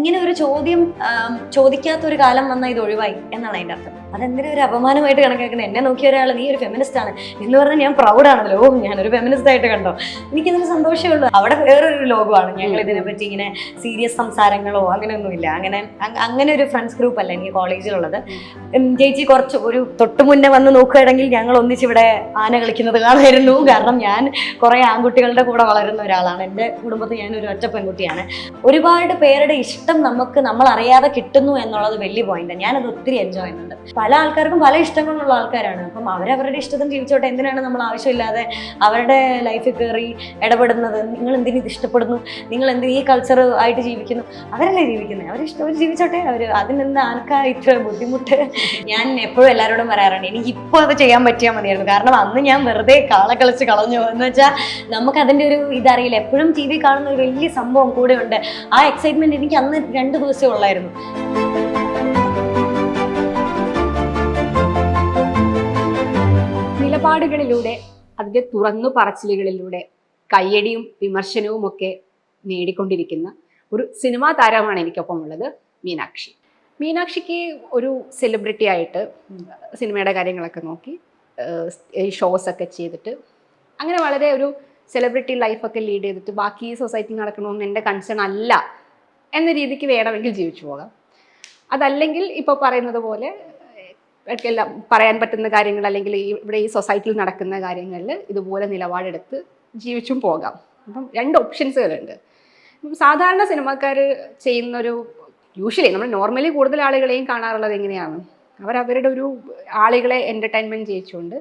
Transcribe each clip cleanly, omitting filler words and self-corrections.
ഇങ്ങനെ ഒരു ചോദ്യം ചോദിക്കാത്ത ഒരു കാലം വന്നാൽ ഇത് ഒഴിവായി എന്നാണ് അതിൻ്റെ അർത്ഥം. അതെന്തിനും ഒരു അപമാനമായിട്ട് കണക്കാക്കുന്നത്. എന്നെ നോക്കിയ ഒരാൾ നീ ഒരു ഫെമിനിസ്റ്റ് ആണ് എന്ന് പറഞ്ഞാൽ ഞാൻ പ്രൗഡാണല്ലോ, ഓ ഞാനൊരു ഫെമിനിസ്റ്റ് ആയിട്ട് കണ്ടോ, എനിക്കതിന് സന്തോഷമേ ഉള്ളൂ. അവിടെ വേറൊരു ലോകമാണ്. ഞങ്ങൾ ഇതിനെപ്പറ്റി ഇങ്ങനെ സീരിയസ് സംസാരങ്ങളോ അങ്ങനെയൊന്നുമില്ല. അങ്ങനെ ഒരു ഫ്രണ്ട്സ് ഗ്രൂപ്പ് അല്ല എനിക്ക് കോളേജിലുള്ളത്. ചേച്ചി കുറച്ച് ഒരു തൊട്ട് മുന്നേ വന്ന് നോക്കുകയാണെങ്കിൽ ഞങ്ങൾ ഒന്നിച്ചിവിടെ ആന കളിക്കുന്നത് കാണുമായിരുന്നു. കാരണം ഞാൻ കുറെ ആൺകുട്ടികളുടെ കൂടെ വളരുന്ന ഒരാളാണ്. എൻ്റെ കുടുംബത്തിൽ ഞാനൊരു ഒറ്റ പെൺകുട്ടിയാണ്. ഒരുപാട് പേരുടെ ഇഷ്ടം നമ്മൾ അറിയാതെ കിട്ടുന്നു എന്നുള്ളത് വലിയ പോയിന്റ്. ഞാനത് ഒത്തിരി എൻജോയ് ചെയ്യുന്നുണ്ട്. പല ആൾക്കാർക്കും പല ഇഷ്ടങ്ങളുള്ള ആൾക്കാരാണ്. അപ്പം അവരവരുടെ ഇഷ്ടത്തിന് ജീവിച്ചോട്ടെ. എന്തിനാണ് നമ്മൾ ആവശ്യമില്ലാതെ അവരുടെ ലൈഫിൽ കയറി ഇടപെടുന്നത്? നിങ്ങൾ എന്തിനു ഇത് ഇഷ്ടപ്പെടുന്നു, നിങ്ങൾ എന്തിനു ഈ കൾച്ചർ ആയിട്ട് ജീവിക്കുന്നു? അവരല്ലേ ജീവിക്കുന്നത്, അവർ ജീവിച്ചോട്ടെ. അതിനെന്താ ആർക്കാ ഇത്ര ബുദ്ധിമുട്ട്? ഞാൻ എപ്പോഴും എല്ലാവരോടും പറയാറുണ്ട്, എനിക്കിപ്പോൾ അത് ചെയ്യാൻ പറ്റിയാൽ മതിയായിരുന്നു. കാരണം അന്ന് ഞാൻ വെറുതെ കാളെ കളിച്ച് കളഞ്ഞു എന്ന് വെച്ചാൽ നമുക്ക് അതിൻ്റെ ഒരു ഇതറിയില്ല. എപ്പോഴും ടി വി കാണുന്ന ഒരു വലിയ സംഭവം കൂടെ ഉണ്ട്. ആ എക്സൈറ്റ്മെന്റ് എനിക്ക് അന്ന് 2 ദിവസമേ ഉള്ളായിരുന്നു. നിലപാടുകളിലൂടെ, അതിൻ്റെ തുറന്നു പറച്ചിലുകളിലൂടെ കയ്യടിയും വിമർശനവും ഒക്കെ നേടിക്കൊണ്ടിരിക്കുന്ന ഒരു സിനിമാ താരമാണ് എനിക്കൊപ്പം ഉള്ളത്, മീനാക്ഷി. മീനാക്ഷിക്ക് ഒരു സെലിബ്രിറ്റി ആയിട്ട് സിനിമയുടെ കാര്യങ്ങളൊക്കെ നോക്കി ഷോസ് ഒക്കെ ചെയ്തിട്ട് അങ്ങനെ വളരെ ഒരു സെലിബ്രിറ്റി ലൈഫൊക്കെ ലീഡ് ചെയ്തിട്ട് ബാക്കി സൊസൈറ്റി നടക്കണമെന്ന് എൻ്റെ കൺസേൺ അല്ല എന്ന രീതിക്ക് വേണമെങ്കിൽ ജീവിച്ചു പോകാം. അതല്ലെങ്കിൽ ഇപ്പോൾ പറയുന്നത് പോലെ എല്ലാം പറയാൻ പറ്റുന്ന കാര്യങ്ങൾ, അല്ലെങ്കിൽ ഇവിടെ ഈ സൊസൈറ്റിയിൽ നടക്കുന്ന കാര്യങ്ങളിൽ ഇതുപോലെ നിലപാടെടുത്ത് ജീവിച്ചും പോകാം. അപ്പം 2 ഓപ്ഷൻസുകളുണ്ട്. ഇപ്പം സാധാരണ സിനിമാക്കാർ ചെയ്യുന്നൊരു, യൂഷ്വലി നമ്മൾ നോർമലി കൂടുതൽ ആളുകളെയും കാണാറുള്ളത് എങ്ങനെയാണ്, അവരവരുടെ ഒരു ആളുകളെ എൻ്റർടൈൻമെൻറ്റ് ചെയ്യിച്ചുകൊണ്ട്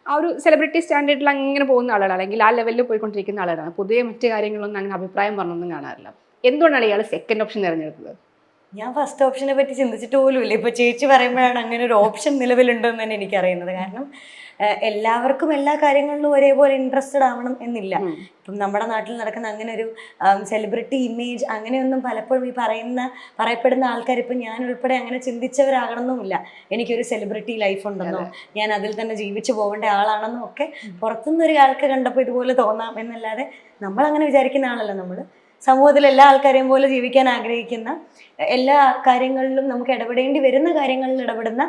ആ ഒരു സെലിബ്രിറ്റി സ്റ്റാൻഡേർഡിൽ അങ്ങനെ പോകുന്ന ആളുകളാണ്, അല്ലെങ്കിൽ ആ ലെവലിൽ പോയിക്കൊണ്ടിരിക്കുന്ന ആളുകളാണ്. പൊതുവെ മറ്റു കാര്യങ്ങളൊന്നും അങ്ങനെ അഭിപ്രായം പറഞ്ഞൊന്നും കാണാറില്ല. എന്തുകൊണ്ടാണ് ഇയാൾ സെക്കൻഡ് ഓപ്ഷൻ തിരഞ്ഞെടുത്തത്? ഞാൻ ഫസ്റ്റ് ഓപ്ഷനെ പറ്റി ചിന്തിച്ചിട്ട് പോലും ഇല്ല. ഇപ്പോൾ ചേച്ചി പറയുമ്പോഴാണ് അങ്ങനെ ഒരു ഓപ്ഷൻ നിലവിലുണ്ടെന്ന് തന്നെ എനിക്കറിയുന്നത്. കാരണം എല്ലാവർക്കും എല്ലാ കാര്യങ്ങളിലും ഒരേപോലെ ഇൻട്രസ്റ്റഡ് ആവണം എന്നില്ല. ഇപ്പം നമ്മുടെ നാട്ടിൽ നടക്കുന്ന അങ്ങനെ ഒരു സെലിബ്രിറ്റി ഇമേജ് അങ്ങനെയൊന്നും പലപ്പോഴും ഈ പറയപ്പെടുന്ന ആൾക്കാർ, ഇപ്പം ഞാൻ ഉൾപ്പെടെ അങ്ങനെ ചിന്തിച്ചവരാകണമെന്നുമില്ല. എനിക്കൊരു സെലിബ്രിറ്റി ലൈഫ് ഉണ്ടെന്നോ ഞാൻ അതിൽ തന്നെ ജീവിച്ചു പോകേണ്ട ആളാണെന്നോ ഒക്കെ പുറത്തുനിന്നൊരു ആൾക്ക് കണ്ടപ്പോൾ ഇതുപോലെ തോന്നാം എന്നല്ലാതെ നമ്മളങ്ങനെ വിചാരിക്കുന്ന ആളല്ല. നമ്മൾ സമൂഹത്തിൽ എല്ലാ ആൾക്കാരെയും പോലെ ജീവിക്കാൻ ആഗ്രഹിക്കുന്ന, എല്ലാ കാര്യങ്ങളിലും നമുക്ക് ഇടപെടേണ്ടി വരുന്ന കാര്യങ്ങളിൽ ഇടപെടുന്ന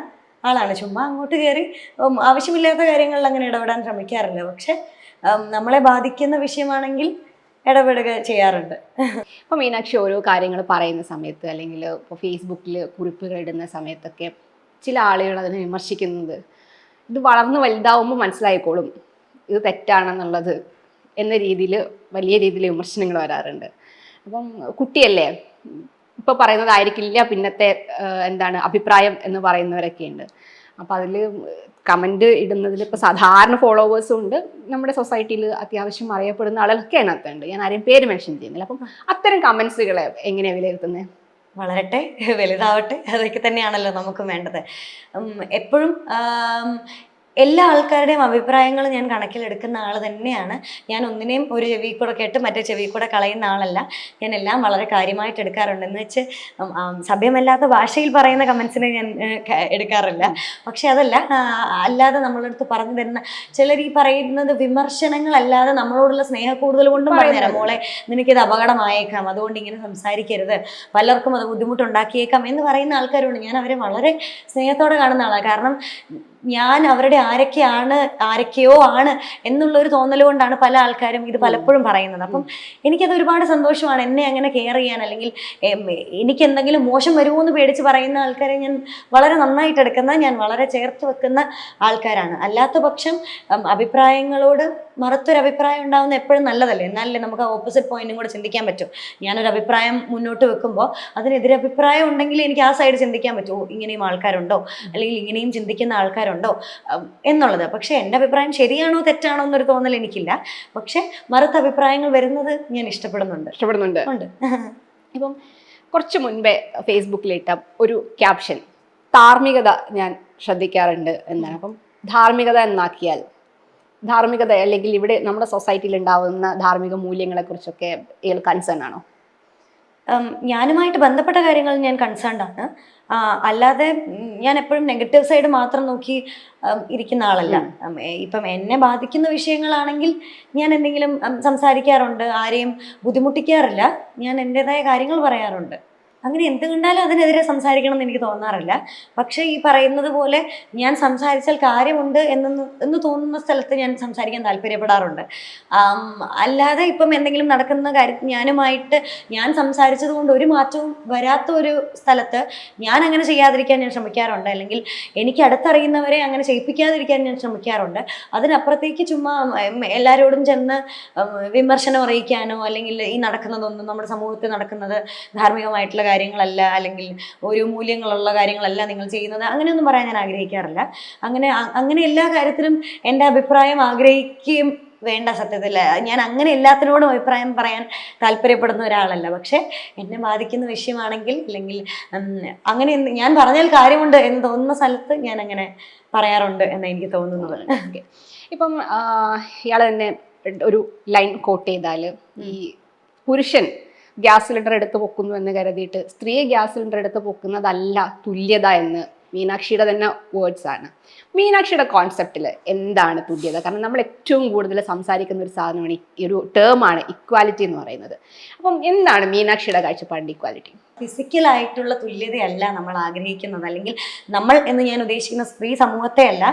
ആളാണ്. ചുമ്മാ അങ്ങോട്ട് കയറി ആവശ്യമില്ലാത്ത കാര്യങ്ങളിൽ അങ്ങനെ ഇടപെടാൻ ശ്രമിക്കാറില്ല. പക്ഷെ നമ്മളെ ബാധിക്കുന്ന വിഷയമാണെങ്കിൽ ഇടപെടുക ചെയ്യാറുണ്ട്. ഇപ്പോൾ മീനാക്ഷി ഓരോ കാര്യങ്ങൾ പറയുന്ന സമയത്ത്, അല്ലെങ്കിൽ ഇപ്പോൾ ഫേസ്ബുക്കിൽ കുറിപ്പുകൾ ഇടുന്ന സമയത്തൊക്കെ ചില ആളുകൾ അതിനെ വിമർശിക്കുന്നത്, ഇത് വളർന്ന് വലുതാവുമ്പോൾ മനസ്സിലായിക്കോളും ഇത് തെറ്റാണെന്നുള്ളത് എന്ന രീതിയിൽ വലിയ രീതിയിൽ വിമർശനങ്ങൾ വരാറുണ്ട്. അപ്പം കുട്ടിയല്ലേ, ഇപ്പോൾ പറയുന്നതായിരിക്കില്ല പിന്നത്തെ അഭിപ്രായം എന്ന് പറയുന്നവരൊക്കെ ഉണ്ട്. അപ്പം അതിൽ കമൻറ്റ് ഇടുന്നതിൽ ഇപ്പോൾ സാധാരണ ഫോളോവേഴ്സും ഉണ്ട്, നമ്മുടെ സൊസൈറ്റിയിൽ അത്യാവശ്യം അറിയപ്പെടുന്ന ആളുകളൊക്കെ അതിനകത്തുണ്ട്. ഞാൻ ആരെയും പേര് മെൻഷൻ ചെയ്യുന്നില്ല. അപ്പം അത്തരം കമൻസുകളെ എങ്ങനെയാണ് വിലയിരുത്തുന്നത്? വളരട്ടെ, വലുതാവട്ടെ, അതൊക്കെ തന്നെയാണല്ലോ നമുക്ക് വേണ്ടത്. എപ്പോഴും എല്ലാ ആൾക്കാരുടെയും അഭിപ്രായങ്ങൾ ഞാൻ കണക്കിലെടുക്കുന്ന ആൾ തന്നെയാണ്. ഞാൻ ഒന്നിനെയും ഒരു ചെവി കൂടെ കേട്ട് മറ്റേ ചെവി കൂടെ കളയുന്ന ആളല്ല. ഞാൻ എല്ലാം വളരെ കാര്യമായിട്ട് എടുക്കാറുണ്ട്. എന്ന് വെച്ച് സഭ്യമല്ലാത്ത ഭാഷയിൽ പറയുന്ന കമൻസിനെ ഞാൻ എടുക്കാറില്ല. പക്ഷെ അതല്ല, അല്ലാതെ നമ്മളുടെ അടുത്ത് പറഞ്ഞു തരുന്ന ചിലർ ഈ പറയുന്നത് വിമർശനങ്ങളല്ലാതെ നമ്മളോടുള്ള സ്നേഹക്കൂടുതൽ കൊണ്ടും പറഞ്ഞുതരാം, മോളെ നിനക്കിത് അപകടമായേക്കാം, അതുകൊണ്ട് ഇങ്ങനെ സംസാരിക്കരുത്, പലർക്കും അത് ബുദ്ധിമുട്ടുണ്ടാക്കിയേക്കാം എന്ന് പറയുന്ന ആൾക്കാരുണ്ട്. ഞാൻ അവരെ വളരെ സ്നേഹത്തോടെ കാണുന്ന ആളാണ്. കാരണം ഞാൻ അവരുടെ ആരൊക്കെയോ ആണ് എന്നുള്ളൊരു തോന്നൽ കൊണ്ടാണ് പല ആൾക്കാരും ഇത് പലപ്പോഴും പറയുന്നത്. അപ്പം എനിക്കത് ഒരുപാട് സന്തോഷമാണ്. എന്നെ അങ്ങനെ കെയർ ചെയ്യാൻ, അല്ലെങ്കിൽ എനിക്ക് എന്തെങ്കിലും മോശം വരുമോ എന്ന് പേടിച്ച് പറയുന്ന ആൾക്കാരെ ഞാൻ വളരെ നന്നായിട്ട് എടുക്കുന്ന, ഞാൻ വളരെ ചേർത്ത് വെക്കുന്ന ആൾക്കാരാണ്. അല്ലാത്ത പക്ഷം അഭിപ്രായങ്ങളോട് മറുത്തൊരു അഭിപ്രായം ഉണ്ടാകുന്ന എപ്പോഴും നല്ലതല്ലേ. എന്നാലല്ലേ നമുക്ക് ആ ഓപ്പോസിറ്റ് പോയിന്റും കൂടെ ചിന്തിക്കാൻ പറ്റും. ഞാനൊരു അഭിപ്രായം മുന്നോട്ട് വെക്കുമ്പോൾ അതിനെതിരഭിപ്രായം ഉണ്ടെങ്കിൽ എനിക്ക് ആ സൈഡ് ചിന്തിക്കാൻ പറ്റുമോ, ഇങ്ങനെയും ആൾക്കാരുണ്ടോ, അല്ലെങ്കിൽ ഇങ്ങനെയും ചിന്തിക്കുന്ന ആൾക്കാരുണ്ടോ എന്നുള്ളത്. പക്ഷെ എൻ്റെ അഭിപ്രായം ശരിയാണോ തെറ്റാണോ എന്നൊരു തോന്നൽ എനിക്കില്ല. പക്ഷെ മറുത്ത അഭിപ്രായങ്ങൾ വരുന്നത് ഞാൻ ഇഷ്ടപ്പെടുന്നുണ്ട്. ഇപ്പം കുറച്ച് മുൻപേ ഫേസ്ബുക്കിലിട്ട ഒരു ക്യാപ്ഷൻ, ധാർമ്മികത ഞാൻ ശ്രദ്ധിക്കാറുണ്ട് എന്നാണ്. അപ്പം ധാർമ്മികത എന്നാക്കിയാൽ, ധാർമ്മികത അല്ലെങ്കിൽ ഇവിടെ നമ്മുടെ സൊസൈറ്റിയിൽ ഉണ്ടാവുന്ന ധാർമ്മിക മൂല്യങ്ങളെക്കുറിച്ചൊക്കെ കൺസേൺ ആണോ? ഞാനുമായിട്ട് ബന്ധപ്പെട്ട കാര്യങ്ങൾ ഞാൻ കൺസേൺഡ് ആണ്. അല്ലാതെ ഞാൻ എപ്പോഴും നെഗറ്റീവ് സൈഡ് മാത്രം നോക്കി ഇരിക്കുന്ന ആളല്ല. ഇപ്പം എന്നെ ബാധിക്കുന്ന വിഷയങ്ങളാണെങ്കിൽ ഞാൻ എന്തെങ്കിലും സംസാരിക്കാറുണ്ട്, ആരെയും ബുദ്ധിമുട്ടിക്കാറില്ല, ഞാൻ എൻ്റെതായ കാര്യങ്ങൾ പറയാറുണ്ട്. അങ്ങനെ എന്ത് കണ്ടാലും അതിനെതിരെ സംസാരിക്കണം എന്ന് എനിക്ക് തോന്നാറില്ല. പക്ഷെ ഈ പറയുന്നത് പോലെ ഞാൻ സംസാരിച്ചാൽ കാര്യമുണ്ട് എന്ന് തോന്നുന്ന സ്ഥലത്ത് ഞാൻ സംസാരിക്കാൻ താല്പര്യപ്പെടാറുണ്ട്. അല്ലാതെ ഇപ്പം എന്തെങ്കിലും നടക്കുന്ന കാര്യത്തിൽ ഞാൻ സംസാരിച്ചത് കൊണ്ട് ഒരു മാറ്റവും വരാത്ത ഒരു സ്ഥലത്ത് ഞാൻ അങ്ങനെ ചെയ്യാതിരിക്കാൻ ഞാൻ ശ്രമിക്കാറുണ്ട്. അല്ലെങ്കിൽ എനിക്ക് അടുത്തറിയുന്നവരെ അങ്ങനെ ചെയ്യിപ്പിക്കാതിരിക്കാൻ ഞാൻ ശ്രമിക്കാറുണ്ട്. അതിനപ്പുറത്തേക്ക് ചുമ്മാ എല്ലാവരോടും ചെന്ന് വിമർശനം അറിയിക്കാനോ, അല്ലെങ്കിൽ ഈ നടക്കുന്നതൊന്നും നമ്മുടെ സമൂഹത്തിൽ നടക്കുന്നത് ധാർമ്മികമായിട്ടുള്ള കാര്യങ്ങളല്ല, അല്ലെങ്കിൽ ഒരു മൂല്യങ്ങളുള്ള കാര്യങ്ങളല്ല നിങ്ങൾ ചെയ്യുന്നത്, അങ്ങനെയൊന്നും പറയാൻ ഞാൻ ആഗ്രഹിക്കാറില്ല. അങ്ങനെ എല്ലാ കാര്യത്തിലും എൻ്റെ അഭിപ്രായം ആഗ്രഹിക്കുകയും വേണ്ട. സത്യത്തില്ല, ഞാൻ അങ്ങനെ എല്ലാത്തിനോടും അഭിപ്രായം പറയാൻ താല്പര്യപ്പെടുന്ന ഒരാളല്ല. പക്ഷെ എന്നെ ബാധിക്കുന്ന വിഷയമാണെങ്കിൽ, അല്ലെങ്കിൽ അങ്ങനെ ഞാൻ പറഞ്ഞാൽ കാര്യമുണ്ട് എന്ന് തോന്നുന്ന സ്ഥലത്ത് ഞാൻ അങ്ങനെ പറയാറുണ്ട് എന്ന് എനിക്ക് തോന്നുന്നത്. ഇപ്പം ഇയാൾ തന്നെ ഒരു ലൈൻ കോട്ട് ചെയ്താൽ, ഈ പുരുഷൻ ഗ്യാസ് സിലിണ്ടർ എടുത്ത് പൊക്കുന്നു എന്ന് കരുതിയിട്ട് സ്ത്രീ ഗ്യാസ് സിലിണ്ടർ എടുത്ത് പൊക്കുന്നതല്ല തുല്യത എന്ന് മീനാക്ഷിയുടെ തന്നെ വേർഡ്സ് ആണ്. മീനാക്ഷിയുടെ കോൺസെപ്റ്റിൽ എന്താണ് തുല്യത? കാരണം നമ്മൾ ഏറ്റവും കൂടുതൽ സംസാരിക്കുന്ന ഒരു സാധനമാണ്, ഈ ഒരു ടേമാണ് ഇക്വാലിറ്റി എന്ന് പറയുന്നത്. അപ്പം എന്താണ് മീനാക്ഷിയുടെ കാഴ്ചപ്പാടിൻ്റെ ഇക്വാലിറ്റി? ഫിസിക്കലായിട്ടുള്ള തുല്യതയല്ല നമ്മൾ ആഗ്രഹിക്കുന്നത്, അല്ലെങ്കിൽ നമ്മൾ എന്ന് ഞാൻ ഉദ്ദേശിക്കുന്ന സ്ത്രീ സമൂഹത്തെ അല്ല,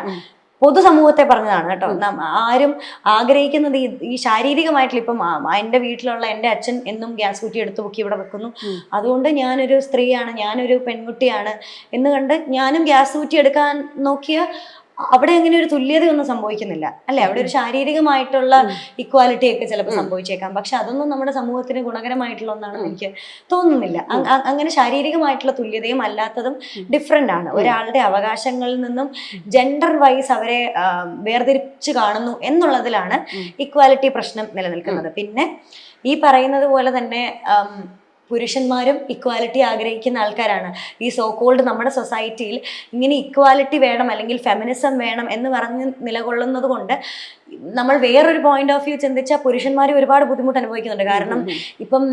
പൊതുസമൂഹത്തെ പറഞ്ഞതാണ് കേട്ടോ. ആരും ആഗ്രഹിക്കുന്നത് ഈ ശാരീരികമായിട്ടുള്ള, ഇപ്പം എൻ്റെ വീട്ടിലുള്ള എൻ്റെ അച്ഛൻ എന്നും ഗ്യാസ് കുറ്റി എടുത്തു പൊക്കി ഇവിടെ വെക്കുന്നു, അതുകൊണ്ട് ഞാനൊരു സ്ത്രീയാണ്, ഞാനൊരു പെൺകുട്ടിയാണ് എന്ന് കണ്ട് ഞാനും ഗ്യാസ് കുറ്റി എടുക്കാൻ നോക്കിയ അവിടെ അങ്ങനെ ഒരു തുല്യതയൊന്നും സംഭവിക്കുന്നില്ല അല്ലെ. അവിടെ ഒരു ശാരീരികമായിട്ടുള്ള ഇക്വാലിറ്റി ഒക്കെ ചിലപ്പോൾ സംഭവിച്ചേക്കാം. പക്ഷെ അതൊന്നും നമ്മുടെ സമൂഹത്തിന് ഗുണകരമായിട്ടുള്ള ഒന്നാണെന്ന് എനിക്ക് തോന്നുന്നില്ല. അങ്ങനെ ശാരീരികമായിട്ടുള്ള തുല്യതയും അല്ലാത്തതും ഡിഫറെന്റ് ആണ്. ഒരാളുടെ അവകാശങ്ങളിൽ നിന്നും ജെൻഡർ വൈസ് അവരെ വേർതിരിച്ച് കാണുന്നു എന്നുള്ളതിലാണ് ഇക്വാലിറ്റി പ്രശ്നം നിലനിൽക്കുന്നത്. പിന്നെ ഈ പറയുന്നത് പോലെ തന്നെ പുരുഷന്മാരും ഇക്വാലിറ്റി ആഗ്രഹിക്കുന്ന ആൾക്കാരാണ്. ഈ സോ കോൾഡ് നമ്മുടെ സൊസൈറ്റിയിൽ ഇങ്ങനെ ഇക്വാലിറ്റി വേണം, അല്ലെങ്കിൽ ഫെമിനിസം വേണം എന്ന് പറഞ്ഞ് നിലകൊള്ളുന്നത് കൊണ്ട് നമ്മൾ വേറൊരു പോയിന്റ് ഓഫ് വ്യൂ ചിന്തിച്ചാൽ പുരുഷന്മാർ ഒരുപാട് ബുദ്ധിമുട്ട് അനുഭവിക്കുന്നുണ്ട്. കാരണം ഇപ്പം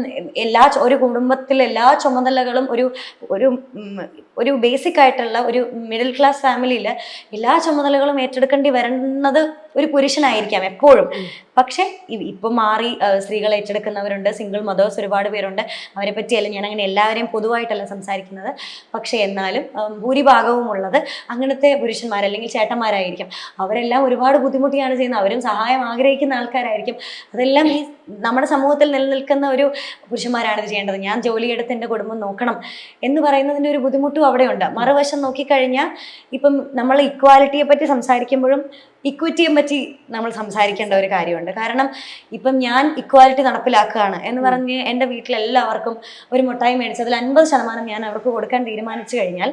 ഒരു കുടുംബത്തിലെ എല്ലാ ചുമതലകളും ഒരു ബേസിക് ആയിട്ടുള്ള ഒരു മിഡിൽ ക്ലാസ് ഫാമിലിയിൽ എല്ലാ ചുമതലകളും ഏറ്റെടുക്കേണ്ടി വരുന്നത് ഒരു പുരുഷനായിരിക്കാം എപ്പോഴും. പക്ഷെ ഇപ്പം മാറി സ്ത്രീകൾ ഏറ്റെടുക്കുന്നവരുണ്ട്, സിംഗിൾ മദേഴ്സ് ഒരുപാട് പേരുണ്ട്. അവരെ പറ്റിയല്ല ഞാൻ അങ്ങനെ എല്ലാവരെയും പൊതുവായിട്ടല്ല സംസാരിക്കുന്നത്. പക്ഷെ എന്നാലും ഭൂരിഭാഗവും ഉള്ളത് അങ്ങനത്തെ പുരുഷന്മാർ അല്ലെങ്കിൽ ചേട്ടന്മാരായിരിക്കും. അവരെല്ലാം ഒരുപാട് ബുദ്ധിമുട്ടിയാണ് ചെയ്യുന്നത്. അവരും സഹായം ആഗ്രഹിക്കുന്ന ആൾക്കാരായിരിക്കും. അതെല്ലാം ഈ നമ്മുടെ സമൂഹത്തിൽ നിലനിൽക്കുന്ന ഒരു പുരുഷന്മാരാണ് ഇത് ചെയ്യേണ്ടത്. ഞാൻ ജോലിയെടുത്ത് എൻ്റെ കുടുംബം നോക്കണം എന്ന് പറയുന്നതിൻ്റെ ഒരു ബുദ്ധിമുട്ടും അവിടെയുണ്ട്. മറുവശം നോക്കിക്കഴിഞ്ഞാൽ ഇപ്പം നമ്മൾ ഇക്വാലിറ്റിയെ പറ്റി സംസാരിക്കുമ്പോഴും ഇക്വിറ്റിയെ പറ്റി നമ്മൾ സംസാരിക്കേണ്ട ഒരു കാര്യമുണ്ട്. കാരണം ഇപ്പം ഞാൻ ഇക്വാലിറ്റി നടപ്പിലാക്കുകയാണ് എന്ന് പറഞ്ഞ് എൻ്റെ വീട്ടിലെല്ലാവർക്കും ഒരു മുട്ടായി മേടിച്ചതിൽ 50% ഞാൻ അവർക്ക് കൊടുക്കാൻ തീരുമാനിച്ചു കഴിഞ്ഞാൽ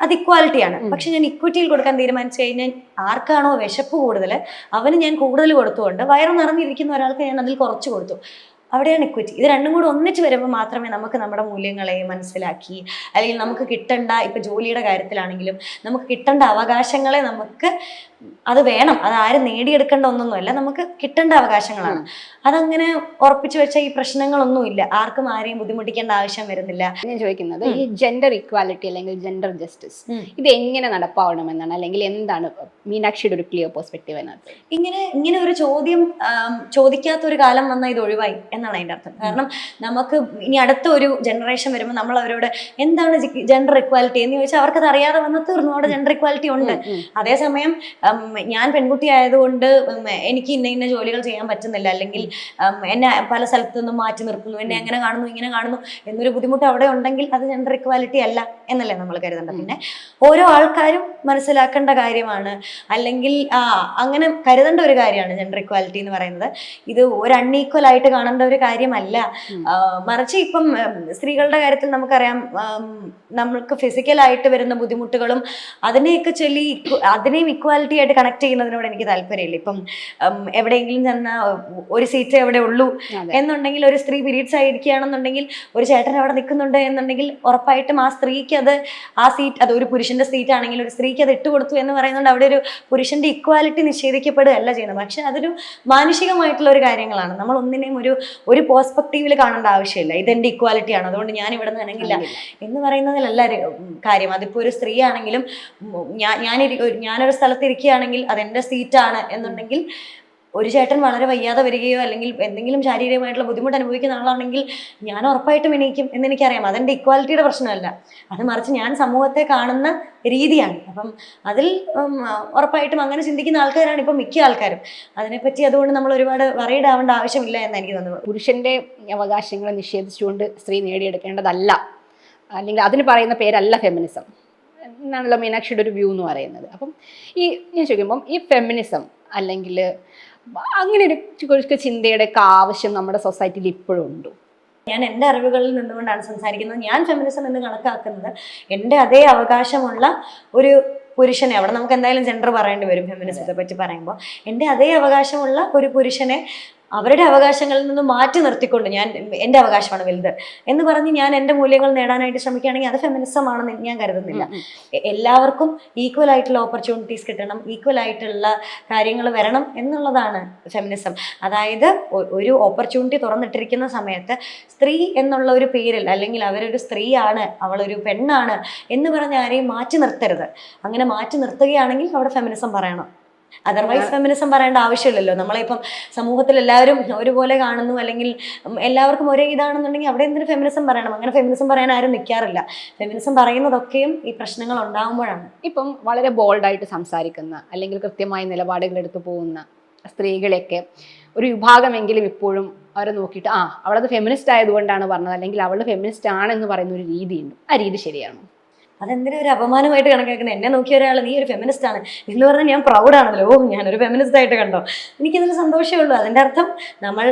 അത് ഇക്വാലിറ്റിയാണ്. പക്ഷെ ഞാൻ ഇക്വിറ്റിയിൽ കൊടുക്കാൻ തീരുമാനിച്ചു കഴിഞ്ഞാൽ ആർക്കാണോ വിശപ്പ് കൂടുതൽ അവന് ഞാൻ കൂടുതൽ കൊടുത്തുകൊണ്ട് വയറ് നിറഞ്ഞിരിക്കുന്ന ഒരാൾക്ക് ഞാൻ അതിൽ കുറച്ച് കൊടുത്തു. അവിടെയാണ് ഇക്വിറ്റി. ഇത് രണ്ടും കൂടെ ഒന്നിച്ച് വരുമ്പോൾ മാത്രമേ നമുക്ക് നമ്മുടെ മൂല്യങ്ങളെ മനസ്സിലാക്കി, അല്ലെങ്കിൽ നമുക്ക് കിട്ടേണ്ട, ഇപ്പം ജോലിയുടെ കാര്യത്തിലാണെങ്കിലും നമുക്ക് കിട്ടേണ്ട അവകാശങ്ങളെ നമുക്ക് അത് വേണം, അത് ആരും നേടിയെടുക്കേണ്ട ഒന്നൊന്നുമല്ല, നമുക്ക് കിട്ടേണ്ട അവകാശങ്ങളാണ്. അതങ്ങനെ ഉറപ്പിച്ചു വെച്ച ഈ പ്രശ്നങ്ങളൊന്നുമില്ല, ആർക്കും ആരെയും ബുദ്ധിമുട്ടിക്കേണ്ട ആവശ്യം വരുന്നില്ല. ഞാൻ ചോദിക്കുന്നത് ഈ ജെൻഡർ ഇക്വാലിറ്റി അല്ലെങ്കിൽ ജെൻഡർ ജസ്റ്റിസ് ഇത് എങ്ങനെ നടപ്പാവണമെന്നാണ്, അല്ലെങ്കിൽ എന്താണ് മീനാക്ഷിയുടെ ഒരു ക്ലിയർ പെർസ്പെക്റ്റീവ് അതിനകത്ത്? ഇങ്ങനെ ഒരു ചോദ്യം ചോദിക്കാത്ത ഒരു കാലം വന്നാൽ ഇത് ഒഴിവായി എന്നാണ് അതിൻ്റെ അർത്ഥം. കാരണം നമുക്ക് ഇനി അടുത്ത ഒരു ജനറേഷൻ വരുമ്പോൾ നമ്മൾ അവരോട് എന്താണ് ജെൻഡർ ഇക്വാലിറ്റി എന്ന് ചോദിച്ചാൽ അവർക്കത് അറിയാതെ വന്ന് തീർന്നു. അവിടെ ജെൻഡർ ഇക്വാലിറ്റി ഉണ്ട്. അതേസമയം ഞാൻ പെൺകുട്ടി ആയതുകൊണ്ട് എനിക്ക് ഇന്ന ജോലികൾ ചെയ്യാൻ പറ്റുന്നില്ല, അല്ലെങ്കിൽ എന്നെ പല സ്ഥലത്തു നിന്നും മാറ്റി നിർത്തുന്നു, എന്നെ അങ്ങനെ കാണുന്നു ഇങ്ങനെ കാണുന്നു എന്നൊരു ബുദ്ധിമുട്ട് അവിടെ ഉണ്ടെങ്കിൽ അത് ജെൻഡർ ഇക്വാലിറ്റി അല്ല എന്നല്ലേ നമ്മൾ കരുതേണ്ടത്. പിന്നെ ഓരോ ആൾക്കാരും മനസ്സിലാക്കേണ്ട കാര്യമാണ്, അല്ലെങ്കിൽ അങ്ങനെ കരുതേണ്ട ഒരു കാര്യമാണ് ജെൻഡർ ഇക്വാലിറ്റി എന്ന് പറയുന്നത്. ഇത് ഒരു അൺഈക്വൽ ആയിട്ട് കാണേണ്ട ഒരു കാര്യമല്ല. മറിച്ച് ഇപ്പം സ്ത്രീകളുടെ കാര്യത്തിൽ നമുക്കറിയാം, നമ്മൾക്ക് ഫിസിക്കലായിട്ട് വരുന്ന ബുദ്ധിമുട്ടുകളും അതിനെയൊക്കെ ചൊല്ലി അതിനെയും ഇക്വാലിറ്റി ആയിട്ട് കണക്ട് ചെയ്യുന്നതിനോട് എനിക്ക് താല്പര്യമില്ല. ഇപ്പം എവിടെയെങ്കിലും ചെന്നാൽ ഒരു സീറ്റ് എവിടെ ഉള്ളൂ എന്നുണ്ടെങ്കിൽ, ഒരു സ്ത്രീ പീരീഡ്സ് ആയിരിക്കുകയാണെന്നുണ്ടെങ്കിൽ ഒരു ചേട്ടൻ അവിടെ നിൽക്കുന്നുണ്ട് എന്നുണ്ടെങ്കിൽ ഉറപ്പായിട്ടും ആ സ്ത്രീക്ക് ആ സീറ്റ് അത് ഒരു പുരുഷന്റെ സീറ്റ് ആണെങ്കിൽ ഒരു സ്ത്രീക്ക് അത് ഇട്ടുകൊടുത്തു എന്ന് പറയുന്നുണ്ട്. അവിടെ ഒരു പുരുഷന്റെ ഇക്വാലിറ്റി നിഷേധിക്കപ്പെടുകയല്ല ചെയ്യുന്നത്. പക്ഷെ അതൊരു മാനുഷികമായിട്ടുള്ള ഒരു കാര്യങ്ങളാണ്. നമ്മൾ ഒന്നിനെയും ഒരു പേഴ്സ്പെക്റ്റീവിൽ കാണേണ്ട ആവശ്യമില്ല. ഇതെന്റെ ഇക്വാലിറ്റിയാണ്, അതുകൊണ്ട് ഞാൻ ഇവിടെ നിന്ന് അനങ്ങില്ല എന്ന് പറയുന്നതിലല്ല കാര്യം. അതിപ്പോ ഒരു സ്ത്രീ ആണെങ്കിലും ഞാനൊരു സ്ഥലത്ത് ഇരിക്കുകയാണെങ്കിൽ അതെന്റെ സീറ്റാണ് എന്നുണ്ടെങ്കിൽ ഒരു ചേട്ടൻ വളരെ വയ്യാതെ വരികയോ അല്ലെങ്കിൽ എന്തെങ്കിലും ശാരീരികമായിട്ടുള്ള ബുദ്ധിമുട്ട് അനുഭവിക്കുന്ന ആളാണെങ്കിൽ ഞാൻ ഉറപ്പായിട്ടും എണീക്കും എന്നെനിക്കറിയാം. അതെൻ്റെ ഇക്വാലിറ്റിയുടെ പ്രശ്നമല്ല, അത് മറിച്ച് ഞാൻ സമൂഹത്തെ കാണുന്ന രീതിയാണ്. അപ്പം അതിൽ ഉറപ്പായിട്ടും അങ്ങനെ ചിന്തിക്കുന്ന ആൾക്കാരാണ് ഇപ്പം മിക്ക ആൾക്കാരും. അതിനെപ്പറ്റി അതുകൊണ്ട് നമ്മൾ ഒരുപാട് വറീഡ് ആവേണ്ട ആവശ്യമില്ല എന്ന് എനിക്ക് തോന്നുന്നു. പുരുഷന്റെ അവകാശങ്ങളെ നിഷേധിച്ചുകൊണ്ട് സ്ത്രീ നേടിയെടുക്കേണ്ടതല്ല, അല്ലെങ്കിൽ അതിന് പറയുന്ന പേരല്ല ഫെമിനിസം എന്നാണല്ലോ മീനാക്ഷിയുടെ ഒരു വ്യൂ എന്ന് പറയുന്നത്. അപ്പം ഞാൻ ചോദിക്കുമ്പം ഈ ഫെമിനിസം അല്ലെങ്കിൽ അങ്ങനെ ഒരു ചിന്തയുടെ ഒക്കെ ആവശ്യം നമ്മുടെ സൊസൈറ്റിയിൽ ഇപ്പോഴും ഉണ്ടോ? ഞാൻ എൻ്റെ അറിവുകളിൽ നിന്നുകൊണ്ടാണ് സംസാരിക്കുന്നത്. ഞാൻ ഫെമിനിസം എന്ന് കണക്കാക്കുന്നത് എൻ്റെ അതേ അവകാശമുള്ള ഒരു പുരുഷനെ, അവിടെ നമുക്ക് എന്തായാലും ജെൻഡർ പറയേണ്ടി വരും ഫെമിനിസത്തെ പറ്റി പറയുമ്പോൾ, എൻ്റെ അതേ അവകാശമുള്ള ഒരു പുരുഷനെ അവരുടെ അവകാശങ്ങളിൽ നിന്ന് മാറ്റി നിർത്തിക്കൊണ്ട് ഞാൻ എൻ്റെ അവകാശമാണ് വലുത് എന്ന് പറഞ്ഞ് ഞാൻ എൻ്റെ മൂല്യങ്ങൾ നേടാനായിട്ട് ശ്രമിക്കുകയാണെങ്കിൽ അത് ഫെമിനിസം ആണെന്ന് ഞാൻ കരുതുന്നില്ല. എല്ലാവർക്കും ഈക്വൽ ആയിട്ടുള്ള ഓപ്പർച്യൂണിറ്റീസ് കിട്ടണം, ഈക്വൽ ആയിട്ടുള്ള കാര്യങ്ങൾ വരണം എന്നുള്ളതാണ് ഫെമിനിസം. അതായത് ഒരു ഓപ്പർച്യൂണിറ്റി തുറന്നിട്ടിരിക്കുന്ന സമയത്ത് സ്ത്രീ എന്നുള്ള ഒരു പേരിൽ, അല്ലെങ്കിൽ അവരൊരു സ്ത്രീയാണ്, അവളൊരു പെണ്ണാണ് എന്ന് പറഞ്ഞ് ആരെയും മാറ്റി നിർത്തരുത്. അങ്ങനെ മാറ്റി നിർത്തുകയാണെങ്കിൽ അവിടെ ഫെമിനിസം പറയണം. അതർവൈസ് ഫെമിനിസം പറയേണ്ട ആവശ്യമില്ലല്ലോ. നമ്മളിപ്പം സമൂഹത്തിൽ എല്ലാവരും ഒരുപോലെ കാണുന്നു, അല്ലെങ്കിൽ എല്ലാവർക്കും ഒരേ ഇതാണെന്നുണ്ടെങ്കിൽ അവിടെ എന്തിനു ഫെമിനിസം പറയണം? അങ്ങനെ ഫെമിനിസം പറയാൻ ആരും നിൽക്കാറില്ല. ഫെമിനിസം പറയുന്നതൊക്കെയും ഈ പ്രശ്നങ്ങൾ ഉണ്ടാകുമ്പോഴാണ്. ഇപ്പം വളരെ ബോൾഡായിട്ട് സംസാരിക്കുന്ന അല്ലെങ്കിൽ കൃത്യമായ നിലപാടുകൾ എടുത്തു പോകുന്ന സ്ത്രീകളെയൊക്കെ ഒരു വിഭാഗമെങ്കിലും ഇപ്പോഴും അവരെ നോക്കിയിട്ട് അവളത് ഫെമിനിസ്റ്റ് ആയതുകൊണ്ടാണ് പറഞ്ഞത്, അല്ലെങ്കിൽ അവൾ ഫെമിനിസ്റ്റ് ആണെന്ന് പറയുന്ന ഒരു രീതിയുണ്ട്. ആ രീതി ശരിയാണോ? അതെന്തിനാ ഒരു അപമാനമായിട്ട് കണക്കാക്കുന്നത്? എന്നെ നോക്കിയ ഒരാൾ നീ ഒരു ഫെമിനിസ്റ്റ് ആണ് എന്ന് പറഞ്ഞാൽ ഞാൻ പ്രൗഡാണല്ലോ, ഞാനൊരു ഫെമിനിസ്റ്റ് ആയിട്ട് കണ്ടോ? എനിക്കതിൽ സന്തോഷമേ ഉള്ളൂ. അതിൻ്റെ അർത്ഥം നമ്മൾ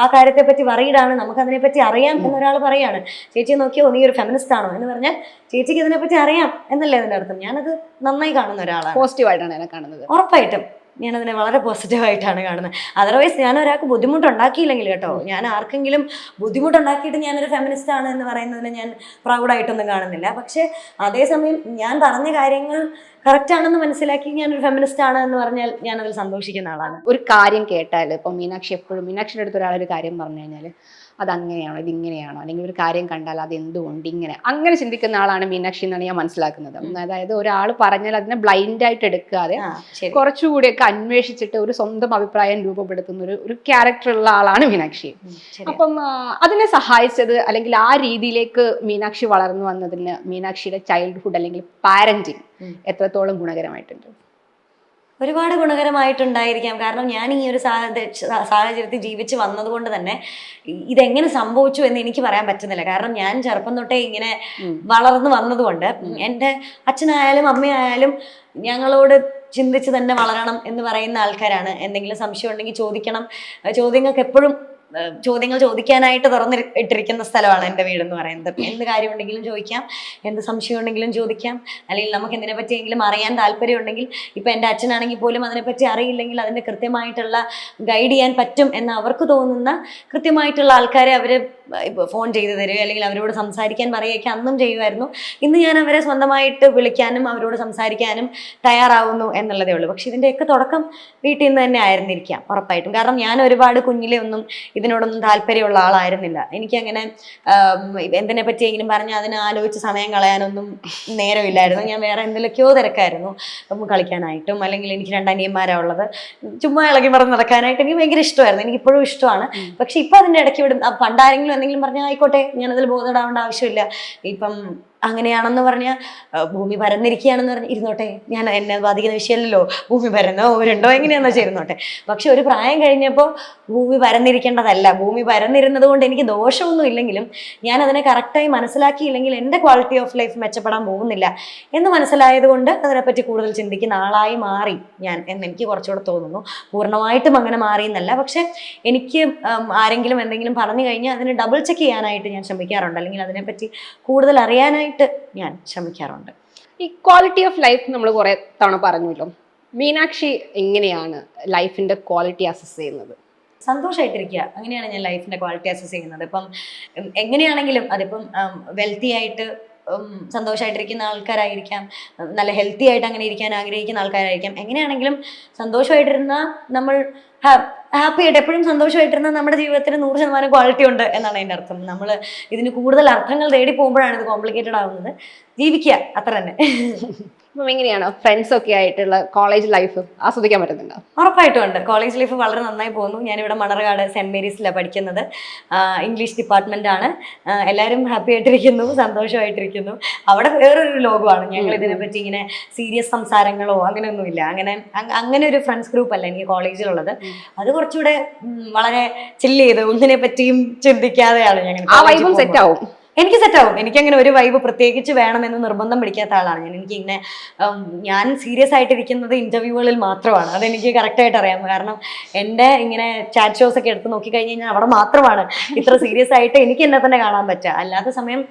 ആ കാര്യത്തെ പറ്റി വറീഡാണ്, നമുക്ക് അതിനെപ്പറ്റി അറിയാം എന്നൊരാൾ പറയാണ്. ചേച്ചിയെ നോക്കിയോ നീ ഒരു ഫെമിനിസ്റ്റ് ആണോ എന്ന് പറഞ്ഞാൽ ചേച്ചിക്ക് ഇതിനെപ്പറ്റി അറിയാം എന്നല്ലേ അതിൻ്റെ അർത്ഥം. ഞാനത് നന്നായി കാണുന്ന ഒരാളാണ്. പോസിറ്റീവായിട്ടാണ് എന്നെ കാണുന്നത്. ഉറപ്പായിട്ടും ഞാനതിനെ വളരെ പോസിറ്റീവായിട്ടാണ് കാണുന്നത്. അതർവൈസ് ഞാൻ ഒരാൾക്ക് ബുദ്ധിമുട്ടുണ്ടാക്കിയില്ലെങ്കിൽ കേട്ടോ, ഞാൻ ആർക്കെങ്കിലും ബുദ്ധിമുട്ടുണ്ടാക്കിയിട്ട് ഞാനൊരു ഫെമിനിസ്റ്റ് ആണ് എന്ന് പറയുന്നതിന് ഞാൻ പ്രൗഡായിട്ടൊന്നും കാണുന്നില്ല. പക്ഷേ അതേസമയം ഞാൻ പറഞ്ഞ കാര്യങ്ങൾ കറക്റ്റാണെന്ന് മനസ്സിലാക്കി ഞാനൊരു ഫെമിനിസ്റ്റ് ആണ് എന്ന് പറഞ്ഞാൽ ഞാനതിൽ സന്തോഷിക്കുന്ന ആളാണ്. ഒരു കാര്യം കേട്ടാൽ ഇപ്പം മീനാക്ഷിയുടെ അടുത്ത് ഒരാളൊരു കാര്യം പറഞ്ഞു കഴിഞ്ഞാൽ അതങ്ങനെയാണോ ഇതിങ്ങനെയാണോ, അല്ലെങ്കിൽ ഒരു കാര്യം കണ്ടാൽ അത് എന്തുകൊണ്ട് അങ്ങനെ ചിന്തിക്കുന്ന ആളാണ് മീനാക്ഷി എന്നാണ് ഞാൻ മനസ്സിലാക്കുന്നത്. അതായത് ഒരാൾ പറഞ്ഞാൽ അതിനെ ബ്ലൈൻഡായിട്ട് എടുക്കാതെ കുറച്ചുകൂടിയൊക്കെ അന്വേഷിച്ചിട്ട് ഒരു സ്വന്തം അഭിപ്രായം രൂപപ്പെടുത്തുന്ന ഒരു ക്യാരക്ടറുള്ള ആളാണ് മീനാക്ഷി. അപ്പം അതിനെ സഹായിച്ചത്, അല്ലെങ്കിൽ ആ രീതിയിലേക്ക് മീനാക്ഷി വളർന്നു വന്നതിന് മീനാക്ഷിയുടെ ചൈൽഡ്ഹുഡ് അല്ലെങ്കിൽ പാരന്റിങ് എത്രത്തോളം ഗുണകരമായിട്ടുണ്ട്? ഒരുപാട് ഗുണകരമായിട്ടുണ്ടായിരിക്കാം. കാരണം ഞാൻ ഈ ഒരു സാഹചര്യത്തിൽ ജീവിച്ച് വന്നതുകൊണ്ട് തന്നെ ഇതെങ്ങനെ സംഭവിച്ചു എന്ന് എനിക്ക് പറയാൻ പറ്റുന്നില്ല. കാരണം ഞാൻ ചെറുപ്പം തൊട്ടേ ഇങ്ങനെ വളർന്നു വന്നതുകൊണ്ട് എൻ്റെ അച്ഛനായാലും അമ്മയായാലും ഞങ്ങളോട് ചിന്തിച്ച് തന്നെ വളരണം എന്ന് പറയുന്ന ആൾക്കാരാണ്. എന്തെങ്കിലും സംശയം ഉണ്ടെങ്കിൽ ചോദിക്കണം, ചോദ്യങ്ങൾക്ക് എപ്പോഴും ചോദ്യങ്ങൾ ചോദിക്കാനായിട്ട് തുറന്നിട്ടിരിക്കുന്ന സ്ഥലമാണ് എൻ്റെ വീടെന്ന് പറയുന്നത്. എന്ത് കാര്യം ഉണ്ടെങ്കിലും ചോദിക്കാം, എന്ത് സംശയം ഉണ്ടെങ്കിലും ചോദിക്കാം, അല്ലെങ്കിൽ നമുക്ക് എന്തിനെ പറ്റിയെങ്കിലും അറിയാൻ താല്പര്യം ഉണ്ടെങ്കിൽ, ഇപ്പം എൻ്റെ അച്ഛനാണെങ്കിൽ പോലും അതിനെപ്പറ്റി അറിയില്ലെങ്കിൽ അതിൻ്റെ കൃത്യമായിട്ടുള്ള ഗൈഡ് ചെയ്യാൻ പറ്റും എന്ന് അവർക്ക് തോന്നുന്ന കൃത്യമായിട്ടുള്ള ആൾക്കാരെ അവർ ഫോൺ ചെയ്ത് തരിക, അല്ലെങ്കിൽ അവരോട് സംസാരിക്കാൻ പറയുകയൊക്കെ അന്നും ചെയ്യുമായിരുന്നു. ഇന്ന് ഞാൻ അവരെ സ്വന്തമായിട്ട് വിളിക്കാനും അവരോട് സംസാരിക്കാനും തയ്യാറാവുന്നു എന്നുള്ളതേ ഉള്ളൂ. പക്ഷെ ഇതിൻ്റെയൊക്കെ തുടക്കം വീട്ടിൽ നിന്ന് തന്നെ ആയിരുന്നിരിക്കാം ഉറപ്പായിട്ടും. കാരണം ഞാൻ ഒരുപാട് കുഞ്ഞിലെ ഒന്നും ഇതിനോടൊന്നും താല്പര്യമുള്ള ആളായിരുന്നില്ല. എനിക്കങ്ങനെ എന്തിനെ പറ്റിയെങ്കിലും പറഞ്ഞാൽ അതിനെ ആലോചിച്ച് സമയം കളയാനൊന്നും നേരമില്ലായിരുന്നു. ഞാൻ വേറെ എന്തിലൊക്കെയോ തിരക്കായിരുന്നു, കളിക്കാനായിട്ടും, അല്ലെങ്കിൽ എനിക്ക് 2 അനിയന്മാരാണ് ഉള്ളത്, ചുമ്മാ ഇളകി പറഞ്ഞ് നടക്കാനായിട്ട് എനിക്ക് ഭയങ്കര ഇഷ്ടമായിരുന്നു. എനിക്കിപ്പോഴും ഇഷ്ടമാണ്. പക്ഷെ ഇപ്പം അതിൻ്റെ ഇടയ്ക്ക് വിടും. പണ്ടാരെങ്കിലും എന്തെങ്കിലും പറഞ്ഞാൽ ആയിക്കോട്ടെ, ഞാനതിൽ ബോധപ്പെടാവേണ്ട ആവശ്യമില്ല. ഇപ്പം അങ്ങനെയാണെന്ന് പറഞ്ഞാൽ ഭൂമി പരന്നിരിക്കുകയാണെന്ന് പറഞ്ഞ് ഇരുന്നോട്ടെ, ഞാൻ എന്നെ ബാധിക്കുന്ന വിഷയമല്ലല്ലോ, ഭൂമി പരന്നോ ഉരുണ്ടോ എങ്ങനെയാണെന്നോ ചേരുന്നോട്ടെ. പക്ഷെ ഒരു പ്രായം കഴിഞ്ഞപ്പോൾ ഭൂമി പരന്നിരിക്കേണ്ടതല്ല. ഭൂമി പരന്നിരുന്നത് കൊണ്ട് എനിക്ക് ദോഷമൊന്നും ഇല്ലെങ്കിലും ഞാൻ അതിനെ കറക്റ്റായി മനസ്സിലാക്കിയില്ലെങ്കിൽ എൻ്റെ ക്വാളിറ്റി ഓഫ് ലൈഫ് മെച്ചപ്പെടാൻ പോകുന്നില്ല എന്ന് മനസ്സിലായത് കൊണ്ട് അതിനെപ്പറ്റി കൂടുതൽ ചിന്തിക്കുന്ന ആളായി മാറി ഞാൻ എന്നെനിക്ക് കുറച്ചുകൂടെ തോന്നുന്നു. പൂർണ്ണമായിട്ടും അങ്ങനെ മാറിയെന്നല്ല, പക്ഷെ എനിക്ക് ആരെങ്കിലും എന്തെങ്കിലും പറഞ്ഞു കഴിഞ്ഞാൽ അതിന് ഡബിൾ ചെക്ക് ചെയ്യാനായിട്ട് ഞാൻ ശ്രമിക്കാറുണ്ട്, അല്ലെങ്കിൽ അതിനെപ്പറ്റി കൂടുതൽ അറിയാനായിട്ട് ഞാൻ ശ്രമിക്കാറുണ്ട്. ഈ ക്വാളിറ്റി ഓഫ് ലൈഫ് നമ്മൾ കുറെ തവണ പറഞ്ഞല്ലോ. മീനാക്ഷി എങ്ങനെയാണ് ലൈഫിന്റെ ക്വാളിറ്റി അസസ് ചെയ്യുന്നത്? സന്തോഷമായിട്ടിരിക്കുക, അങ്ങനെയാണ് ഞാൻ ലൈഫിന്റെ ക്വാളിറ്റി അസസ് ചെയ്യുന്നത്. ഇപ്പം എങ്ങനെയാണെങ്കിലും അതിപ്പം വെൽത്തി ആയിട്ട് സന്തോഷമായിട്ടിരിക്കുന്ന ആൾക്കാരായിരിക്കാം, നല്ല ഹെൽത്തി ആയിട്ട് അങ്ങനെ ഇരിക്കാൻ ആഗ്രഹിക്കുന്ന ആൾക്കാരായിരിക്കാം. എങ്ങനെയാണെങ്കിലും സന്തോഷമായിട്ടിരുന്നാൽ നമ്മൾ ഹാപ്പി ആയിട്ട് എപ്പോഴും സന്തോഷമായിട്ടിരുന്ന നമ്മുടെ ജീവിതത്തിന് 100% ക്വാളിറ്റി ഉണ്ട് എന്നാണ് അതിൻ്റെ അർത്ഥം. നമ്മൾ ഇതിന് കൂടുതൽ അർത്ഥങ്ങൾ തേടി പോകുമ്പോഴാണ് ഇത് കോംപ്ലിക്കേറ്റഡ് ആവുന്നത്. ജീവിക്കുക, അത്ര തന്നെ. അപ്പം എങ്ങനെയാണ് ഫ്രണ്ട്സ് ഒക്കെ ആയിട്ടുള്ള കോളേജ് ലൈഫ് ആസ്വദിക്കാൻ പറ്റുന്നുണ്ടോ? ഉറപ്പായിട്ടും ഉണ്ട്. കോളേജ് ലൈഫ് വളരെ നന്നായി പോകുന്നു. ഞാനിവിടെ മണർകാട് സെൻറ് മേരീസിലാണ് പഠിക്കുന്നത്. ഇംഗ്ലീഷ് ഡിപ്പാർട്ട്മെന്റ് ആണ്. എല്ലാവരും ഹാപ്പി ആയിട്ടിരിക്കുന്നു, സന്തോഷമായിട്ടിരിക്കുന്നു. അവിടെ വേറൊരു ലോകമാണ്. ഞങ്ങൾ ഇതിനെപ്പറ്റി ഇങ്ങനെ സീരിയസ് സംസാരങ്ങളോ അങ്ങനെയൊന്നുമില്ല. അങ്ങനെ ഒരു ഫ്രണ്ട്സ് ഗ്രൂപ്പ് അല്ല എനിക്ക് കോളേജിലുള്ളത്. അത് കുറച്ചുകൂടെ വളരെ ചില്ല് ചെയ്ത് ഒന്നിനെ പറ്റിയും ചിന്തിക്കാതെയാണ് ഞങ്ങൾ. ആ വൈബും സെറ്റ് ആവും. എനിക്ക് സെറ്റാവും. എനിക്കങ്ങനെ ഒരു വൈബ് പ്രത്യേകിച്ച് വേണമെന്ന് നിർബന്ധം പിടിക്കാത്ത ആളാണ് ഞാൻ. എനിക്ക് ഇങ്ങനെ ഞാൻ സീരിയസ് ആയിട്ടിരിക്കുന്നത് ഇന്റർവ്യൂകളിൽ മാത്രമാണ്. അതെനിക്ക് കറക്റ്റായിട്ട് അറിയാം. കാരണം എൻ്റെ ഇങ്ങനെ ചാറ്റ് ഷോസ് ഒക്കെ എടുത്ത് നോക്കിക്കഴിഞ്ഞ് കഴിഞ്ഞാൽ അവിടെ മാത്രമാണ് ഇത്ര സീരിയസ് ആയിട്ട് എനിക്ക് എന്നെ തന്നെ കാണാൻ പറ്റുക. അല്ലാത്ത സമയം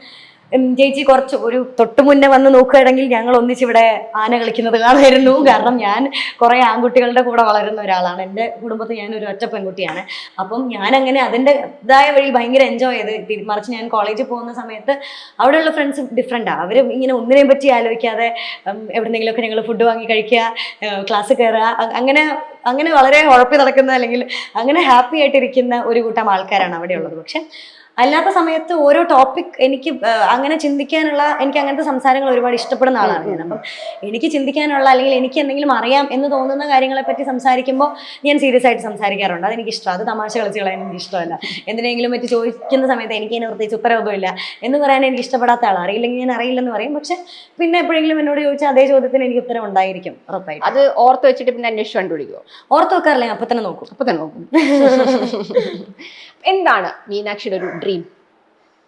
ചേച്ചി കുറച്ച് ഒരു തൊട്ട് മുന്നേ വന്ന് നോക്കുകയാണെങ്കിൽ ഞങ്ങൾ ഒന്നിച്ചിവിടെ ആന കളിക്കുന്നത് കാണുമായിരുന്നു. കാരണം ഞാൻ കുറേ ആൺകുട്ടികളുടെ കൂടെ വളരുന്ന ഒരാളാണ്. എൻ്റെ കുടുംബത്തിൽ ഞാനൊരു ഒറ്റ പെൺകുട്ടിയാണ്. അപ്പം ഞാനങ്ങനെ അതിൻ്റെ ഇതായ വഴി ഭയങ്കര എൻജോയ് ചെയ്ത്, മറിച്ച് ഞാൻ കോളേജിൽ പോകുന്ന സമയത്ത് അവിടെയുള്ള ഫ്രണ്ട്സ് ഡിഫറെൻറ്റാണ്. അവർ ഇങ്ങനെ ഒന്നിനെ പറ്റി ആലോചിക്കാതെ എവിടെന്നെങ്കിലുമൊക്കെ ഞങ്ങൾ ഫുഡ് വാങ്ങി കഴിക്കുക, ക്ലാസ് കയറുക, അങ്ങനെ വളരെ ഉഴപ്പി നടക്കുന്ന അല്ലെങ്കിൽ അങ്ങനെ ഹാപ്പി ആയിട്ടിരിക്കുന്ന ഒരു കൂട്ടം ആൾക്കാരാണ് അവിടെയുള്ളത്. പക്ഷെ അല്ലാത്ത സമയത്ത് ഓരോ ടോപ്പിക് എനിക്ക് അങ്ങനെ ചിന്തിക്കാനുള്ള, എനിക്ക് അങ്ങനത്തെ സംസാരങ്ങൾ ഒരുപാട് ഇഷ്ടപ്പെടുന്ന ആളാണ് ഞാൻ. അപ്പം എനിക്ക് ചിന്തിക്കാനുള്ള അല്ലെങ്കിൽ എനിക്ക് എന്തെങ്കിലും അറിയാം എന്ന് തോന്നുന്ന കാര്യങ്ങളെ പറ്റി സംസാരിക്കുമ്പോൾ ഞാൻ സീരിയസ് ആയിട്ട് സംസാരിക്കാറുണ്ട്. അതെനിക്കിഷ്ടം. അത് തമാശ കളിച്ച് കളയാൻ എനിക്ക് ഇഷ്ടമല്ല. എന്തിനെങ്കിലും പറ്റി ചോദിക്കുന്ന സമയത്ത് എനിക്ക് അതിന് പ്രത്യേകിച്ച് ഉത്തരവൊന്നുമില്ല എന്ന് പറയാൻ എനിക്ക് ഇഷ്ടപ്പെടാത്ത ആളാണ്. അറിയില്ലെങ്കിൽ ഞാൻ അറിയില്ലെന്ന് പറയും. പക്ഷെ പിന്നെ എപ്പോഴെങ്കിലും എന്നോട് ചോദിച്ചാൽ അതേ ചോദ്യത്തിന് എനിക്ക് ഉത്തരം ഉണ്ടായിരിക്കും ഉറപ്പായിട്ട്. അത് ഓർത്ത് വെച്ചിട്ട് പിന്നെ അന്വേഷിച്ച് കണ്ടുപിടിക്കുമോ? ഓർത്ത് വെക്കാറില്ല, അപ്പൊ തന്നെ നോക്കും. എന്താണ് മീനാക്ഷിയുടെ ഒരു ഡ്രീം?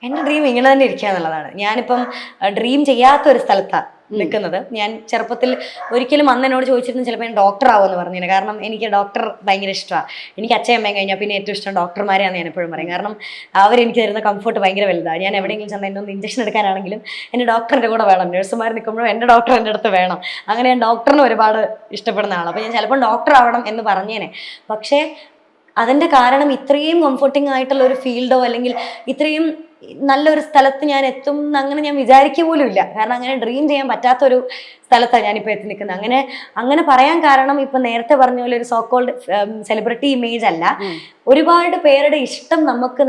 എൻ്റെ ഡ്രീം ഇങ്ങനെ തന്നെ ഇരിക്കുക എന്നുള്ളതാണ്. ഞാനിപ്പം ഡ്രീം ചെയ്യാത്തൊരു സ്ഥലത്താണ് നിൽക്കുന്നത്. ഞാൻ ചെറുപ്പത്തിൽ ഒരിക്കലും അന്ന് എന്നോട് ചോദിച്ചിരുന്നു ചിലപ്പോൾ ഞാൻ ഡോക്ടർ ആവുമെന്ന് പറഞ്ഞിരുന്നു. കാരണം എനിക്ക് ഡോക്ടർ ഭയങ്കര ഇഷ്ടമാണ്. എനിക്ക് അച്ഛയും അമ്മയും കഴിഞ്ഞാൽ പിന്നെ ഏറ്റവും ഇഷ്ടം ഡോക്ടർമാരെയാണ് ഞാൻ എപ്പോഴും പറയും. കാരണം അവരെനിക്ക് തരുന്ന കംഫർട്ട് ഭയങ്കര വലുതാണ്. ഞാൻ എവിടെയെങ്കിലും ചെന്നാൽ എന്നൊന്ന് ഇഞ്ചക്ഷൻ എടുക്കാനാണെങ്കിലും എൻ്റെ ഡോക്ടറിൻ്റെ കൂടെ വേണം. നഴ്സുമാർ നിൽക്കുമ്പോഴും എൻ്റെ ഡോക്ടർ എൻ്റെ അടുത്ത് വേണം. അങ്ങനെ ഞാൻ ഡോക്ടറിനെ ഒരുപാട് ഇഷ്ടപ്പെടുന്ന ആളാണ്. അപ്പോൾ ഞാൻ ചിലപ്പോൾ ഡോക്ടർ ആവണം എന്ന് പറഞ്ഞേനെ. പക്ഷേ അതിൻ്റെ കാരണം ഇത്രയും കംഫർട്ടിങ് ആയിട്ടുള്ള ഒരു ഫീൽഡോ അല്ലെങ്കിൽ ഇത്രയും നല്ലൊരു സ്ഥലത്ത് ഞാൻ എത്തും അങ്ങനെ ഞാൻ വിചാരിക്കുക പോലും ഇല്ല. കാരണം അങ്ങനെ ഡ്രീം ചെയ്യാൻ പറ്റാത്തൊരു സ്ഥലത്താണ് ഞാനിപ്പോൾ എത്തി നിൽക്കുന്നത്. അങ്ങനെ പറയാൻ കാരണം ഇപ്പം നേരത്തെ പറഞ്ഞ പോലെ ഒരു സോക്കോൾഡ് സെലിബ്രിറ്റി ഇമേജ് അല്ല, ഒരുപാട് പേരുടെ ഇഷ്ടം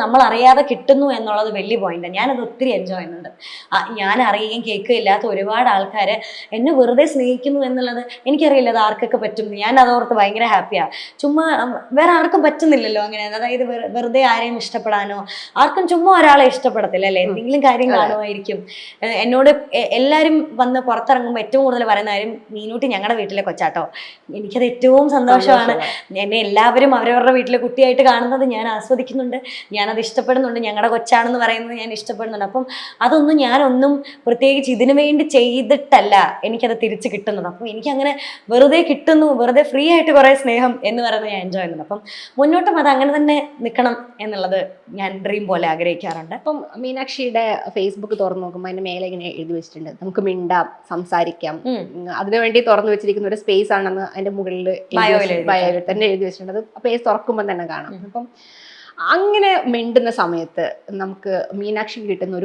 നമ്മൾ അറിയാതെ കിട്ടുന്നു എന്നുള്ളത് വലിയ പോയിന്റാണ്. ഞാനത് ഒത്തിരി എൻജോയ് ചെയ്യുന്നുണ്ട്. ഞാൻ അറിയുകയും കേൾക്കുകയും ഇല്ലാത്ത ഒരുപാട് ആൾക്കാർ എന്നെ വെറുതെ സ്നേഹിക്കുന്നു എന്നുള്ളത് എനിക്കറിയില്ല അത് ആർക്കൊക്കെ പറ്റും. ഞാൻ അതോർത്ത് ഭയങ്കര ഹാപ്പിയാണ്. ചുമ്മാ വേറെ ആർക്കും പറ്റുന്നില്ലല്ലോ അങ്ങനെ. അതായത് വെറുതെ ആരെയും ഇഷ്ടപ്പെടാനോ, ആർക്കും ചുമ്മാ ഒരാളെ ഇഷ്ടപ്പെടത്തില്ല അല്ലേ, എന്തെങ്കിലും കാര്യം കാണുമായിരിക്കും. എന്നോട് എല്ലാവരും വന്ന് പുറത്തിറങ്ങുമ്പോൾ ഏറ്റവും കൂടുതൽ പറയുന്ന കാര്യം മീനൂട്ടി ഞങ്ങളുടെ വീട്ടിലെ കൊച്ചാട്ടോ. എനിക്കത് ഏറ്റവും സന്തോഷമാണ്. എന്നെ എല്ലാവരും അവരവരുടെ വീട്ടിലെ കുട്ടിയായിട്ട് കാണുന്നത് ഞാൻ ആസ്വദിക്കുന്നുണ്ട്, ഞാനത് ഇഷ്ടപ്പെടുന്നുണ്ട്. ഞങ്ങളുടെ കൊച്ചാണെന്ന് പറയുന്നത് ഞാൻ ഇഷ്ടപ്പെടുന്നുണ്ട്. അപ്പം അതൊന്നും ഞാനൊന്നും പ്രത്യേകിച്ച് ഇതിനു വേണ്ടി ചെയ്തിട്ടല്ല എനിക്കത് തിരിച്ച് കിട്ടുന്നത്. അപ്പം എനിക്കങ്ങനെ വെറുതെ കിട്ടുന്നു, വെറുതെ ഫ്രീ ആയിട്ട് കുറേ സ്നേഹം എന്ന് പറയുന്നത് ഞാൻ എൻജോയ് ചെയ്യുന്നത്. അപ്പം മുന്നോട്ടും അത് അങ്ങനെ തന്നെ നിൽക്കണം എന്നുള്ളത് ഞാൻ ഡ്രീം പോലെ ആഗ്രഹിക്കാറുണ്ട്. അപ്പം മീനാക്ഷിയുടെ ഫേസ്ബുക്ക് തുറന്നു നോക്കുമ്പോൾ അതിന്റെ മേലെ ഇങ്ങനെ എഴുതി വെച്ചിട്ടുണ്ട് നമുക്ക് മിണ്ടാം, സംസാരിക്കാം. അതിനുവേണ്ടി തുറന്നു വെച്ചിരിക്കുന്ന ഒരു സ്പേസ് ആണെന്ന് അതിന്റെ മുകളിൽ ബയോയിൽ തന്നെ എഴുതി വെച്ചിട്ടുണ്ട്. അത് പേജ് തുറക്കുമ്പോൾ തന്നെ കാണാം. അപ്പം അങ്ങനെ മിണ്ടുന്ന സമയത്ത് നമുക്ക് മീനാക്ഷി കിട്ടുന്ന